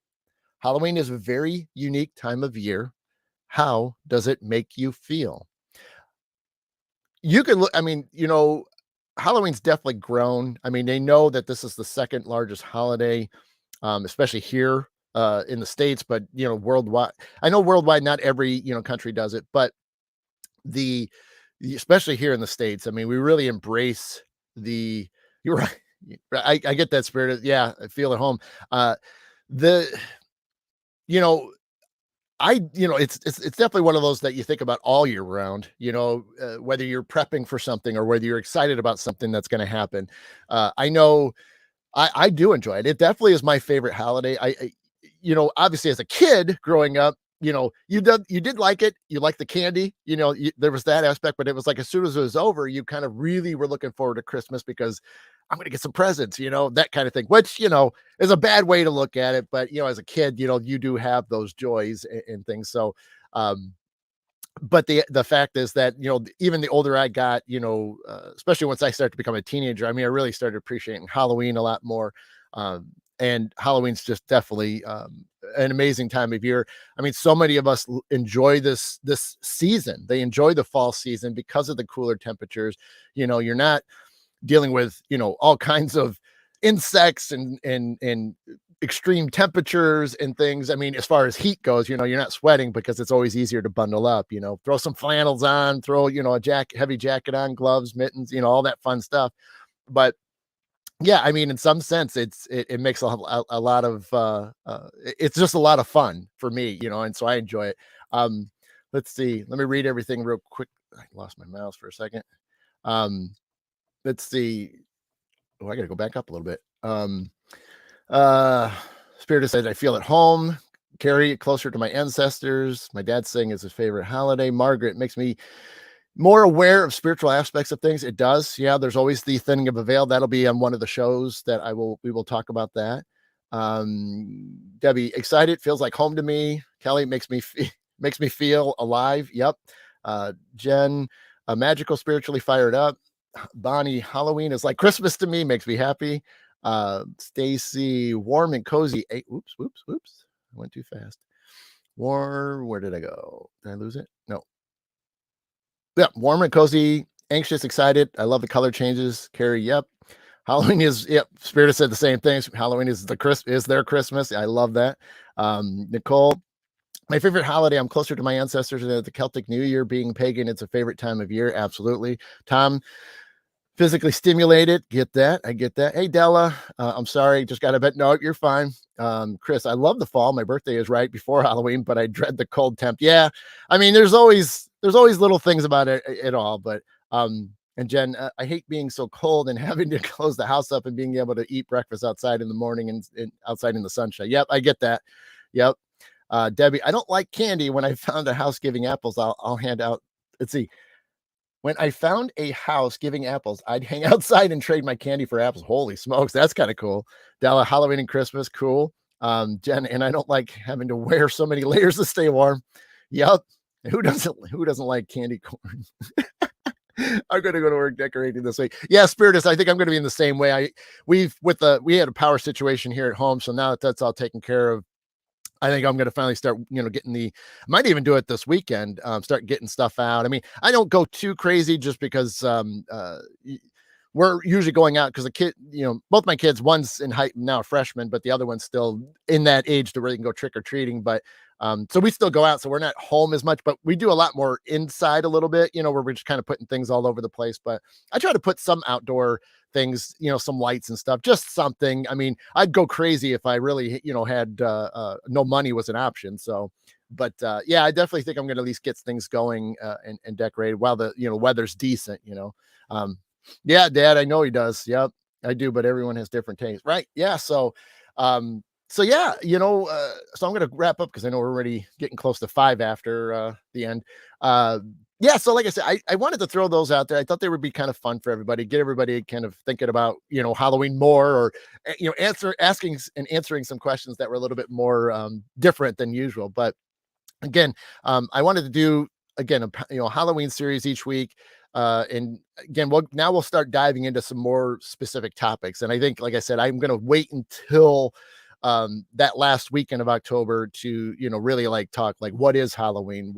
Halloween is a very unique time of year. How does it make you feel? You can look, I mean, Halloween's definitely grown. I mean, they know that this is the second largest holiday, especially here in the States, but worldwide. I know worldwide, not every country does it, but especially here in the States, I mean, we really embrace the. You're right. I get that spirit. Yeah, I feel at home. The you know it's definitely one of those that you think about all year round, whether you're prepping for something or whether you're excited about something that's going to happen. I know I do enjoy it. It definitely is my favorite holiday. Obviously as a kid growing up, you did like it. You like the candy, there was that aspect, but it was like, as soon as it was over, you kind of really were looking forward to Christmas because I'm going to get some presents, that kind of thing, which, is a bad way to look at it. But, as a kid, you do have those joys and things. So, but the fact is that, even the older I got, especially once I started to become a teenager, I mean, I really started appreciating Halloween a lot more. And Halloween's just definitely an amazing time of year. I mean, so many of us enjoy this season. They enjoy the fall season because of the cooler temperatures. You're not dealing with, all kinds of, insects and extreme temperatures and things. I mean, as far as heat goes, you're not sweating because it's always easier to bundle up, throw some flannels on, throw, a heavy jacket on, gloves, mittens, all that fun stuff. But yeah, I mean, in some sense, it makes a lot of it's just a lot of fun for me, and so I enjoy it. Um, let's see. Let me read everything real quick. I lost my mouse for a second. Um, let's see. Oh, I got to go back up a little bit. Uh, Spirit said, I feel at home. Carry it closer to my ancestors. My dad's saying it's his favorite holiday. Margaret makes me more aware of spiritual aspects of things. It does. Yeah, there's always the thinning of a veil. That'll be on one of the shows that we will talk about that. Debbie, excited, feels like home to me. Kelly makes me feel alive. Yep. Jen, magical, spiritually fired up. Bonnie, Halloween is like Christmas to me, makes me happy. Stacy, warm and cozy. Hey, oops. I went too fast. Where did I go? Did I lose it? No. Yeah, warm and cozy, anxious, excited. I love the color changes. Carrie, yep. Halloween is, yep. Spirit said the same thing. Halloween is their Christmas. I love that. Nicole, my favorite holiday. I'm closer to my ancestors than the Celtic New Year. Being pagan, it's a favorite time of year. Absolutely. Tom, physically stimulated. Get that. I get that. Hey, Della, I'm sorry. Just got a bit. No, you're fine. Chris, I love the fall. My birthday is right before Halloween, but I dread the cold temp. Yeah. I mean, there's always little things about it all, but, and Jen, I hate being so cold and having to close the house up and being able to eat breakfast outside in the morning and outside in the sunshine. Yep. I get that. Yep. Debbie, I don't like candy. When I found a house giving apples, I'll hand out. Let's see. When I found a house giving apples, I'd hang outside and trade my candy for apples. Holy smokes, that's kind of cool. Della, Halloween and Christmas, cool. Jen, and I don't like having to wear so many layers to stay warm. Yep. Who doesn't like candy corn? I'm gonna go to work decorating this week. Yeah, Spiritus, I think I'm gonna be in the same way. We had a power situation here at home, so now that that's all taken care of, I think I'm going to finally start, getting might even do it this weekend, start getting stuff out. I mean, I don't go too crazy just because we're usually going out because the kid, both my kids, one's in height now a freshman, but the other one's still in that age to where they can go trick or treating. But so we still go out, so we're not home as much, but we do a lot more inside a little bit, where we're just kind of putting things all over the place. But I try to put some outdoor things, some lights and stuff, just something. I mean, I'd go crazy if I really, had no money was an option. So, but yeah, I definitely think I'm going to at least get things going and decorated while the weather's decent. Yeah, Dad, I know he does. Yep, I do, but everyone has different tastes, right? Yeah, so yeah, so I'm going to wrap up because I know we're already getting close to 5 after the end. Yeah, so like I said, I wanted to throw those out there. I thought they would be kind of fun for everybody, get everybody kind of thinking about, Halloween more, or, asking and answering some questions that were a little bit more different than usual. But again, I wanted to do, again, a Halloween series each week. And again, we'll start diving into some more specific topics. And I think, like I said, I'm going to wait until that last weekend of October to, really talk, what is Halloween?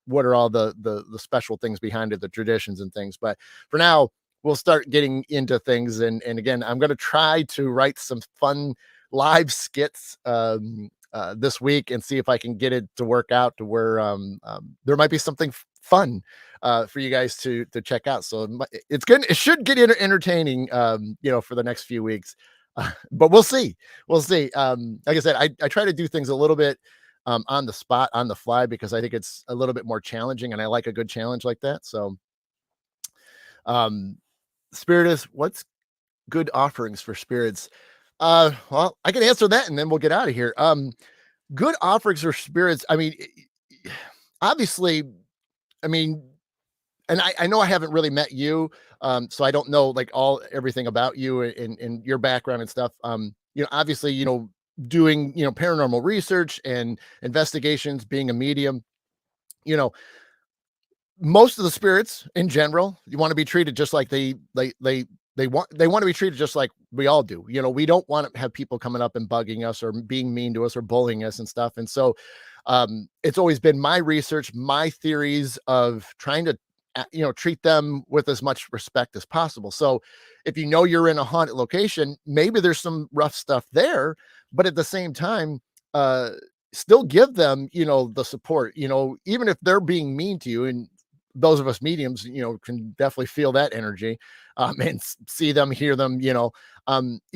What are all the special things behind it, the traditions and things. But for now, we'll start getting into things. And again, I'm going to try to write some fun live skits this week and see if I can get it to work out to where there might be something fun for you guys to check out. So it's good. It should get entertaining, for the next few weeks. But we'll see. Like I said, I try to do things a little bit on the spot, on the fly, because I think it's a little bit more challenging, and I like a good challenge like that. So, Spiritus, what's good offerings for spirits? Well, I can answer that, and then we'll get out of here. Good offerings for spirits. I mean, obviously, I mean, and I know I haven't really met you, so I don't know everything about you and your background and stuff. Obviously, doing paranormal research and investigations, being a medium, you know most of the spirits in general, you want to be treated just like they want to be treated just like we all do. We don't want to have people coming up and bugging us or being mean to us or bullying us and stuff. And so it's always been my research, my theories of trying to treat them with as much respect as possible. So if you know you're in a haunted location, maybe there's some rough stuff there, but at the same time, uh, still give them, the support, even if they're being mean to you. And those of us mediums, can definitely feel that energy, and see them, hear them, you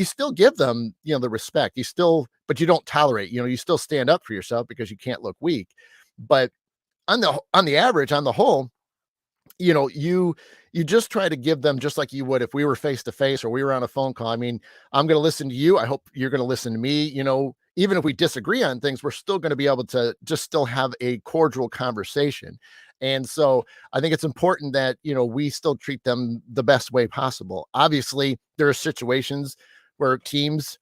still give them, the respect. But you don't tolerate, you still stand up for yourself because you can't look weak. But on the average, on the whole, you just try to give them just like you would if we were face to face or we were on a phone call. I mean, I'm going to listen to you. I hope you're going to listen to me. Even if we disagree on things, we're still going to be able to just still have a cordial conversation. And so I think it's important that, we still treat them the best way possible. Obviously, there are situations where teams,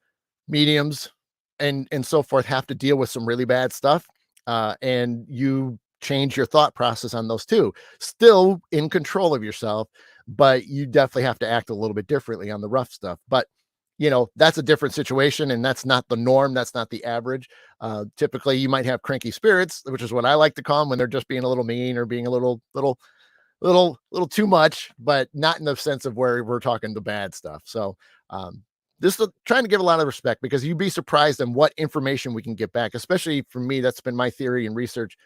mediums, and so forth have to deal with some really bad stuff. And you change your thought process on those too. Still in control of yourself, but you definitely have to act a little bit differently on the rough stuff. But that's a different situation, and that's not the norm. That's not the average. Typically, you might have cranky spirits, which is what I like to call them when they're just being a little mean or being a little too much, but not in the sense of where we're talking the bad stuff. So, this is trying to give a lot of respect, because you'd be surprised on what information we can get back. Especially for me, that's been my theory and research.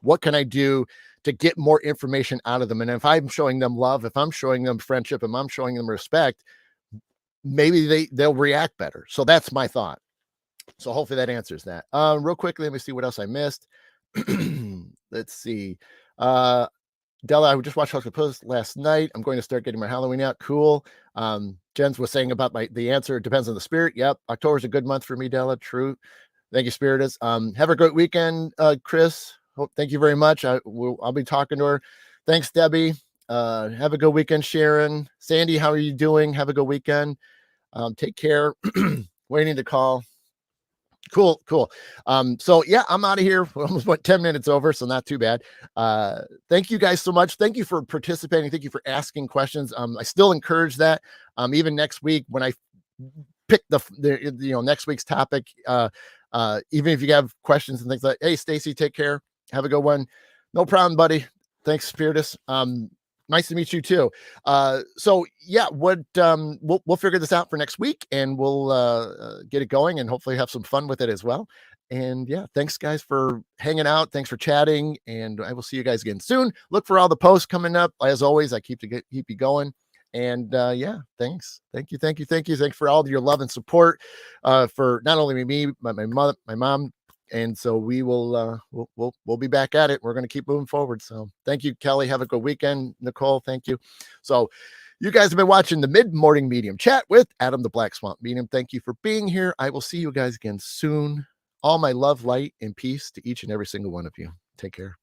What can I do to get more information out of them? And if I'm showing them love, if I'm showing them friendship, if I'm showing them respect, maybe they'll react better. So that's my thought. So hopefully that answers that. Real quickly, let me see what else I missed. Let's see. Della, I just watched Hocus Pocus last night. I'm going to start getting my Halloween out. Cool. Jens was saying about the answer. It depends on the spirit. Yep. October's a good month for me, Della. True. Thank you, Spiritus. Have a great weekend, Chris. Thank you very much. I'll be talking to her. Thanks, Debbie. Have a good weekend, Sharon. Sandy, how are you doing? Have a good weekend. Take care. Waiting to call. Cool. So yeah, I'm out of here. We almost went 10 minutes over, so not too bad. Thank you guys so much. Thank you for participating. Thank you for asking questions. I still encourage that. Even next week when I pick the next week's topic, even if you have questions and things like, hey, Stacy, take care. Have a good one. No problem, buddy. Thanks, Spiritus. Nice to meet you too. So yeah, we'll figure this out for next week, and we'll get it going, and hopefully have some fun with it as well. And yeah, thanks guys for hanging out. Thanks for chatting, and I will see you guys again soon. Look for all the posts coming up. As always, I keep you going. And yeah, thanks. Thank you. Thanks for all of your love and support, for not only me, but my mother, my mom. And so we will we'll be back at it. We're going to keep moving forward. So thank you, Kelly. Have a good weekend. Nicole, thank you. So you guys have been watching the Mid-Morning Medium Chat with Adam the Black Swamp Medium. Thank you for being here. I will see you guys again soon. All my love, light, and peace to each and every single one of you. Take care.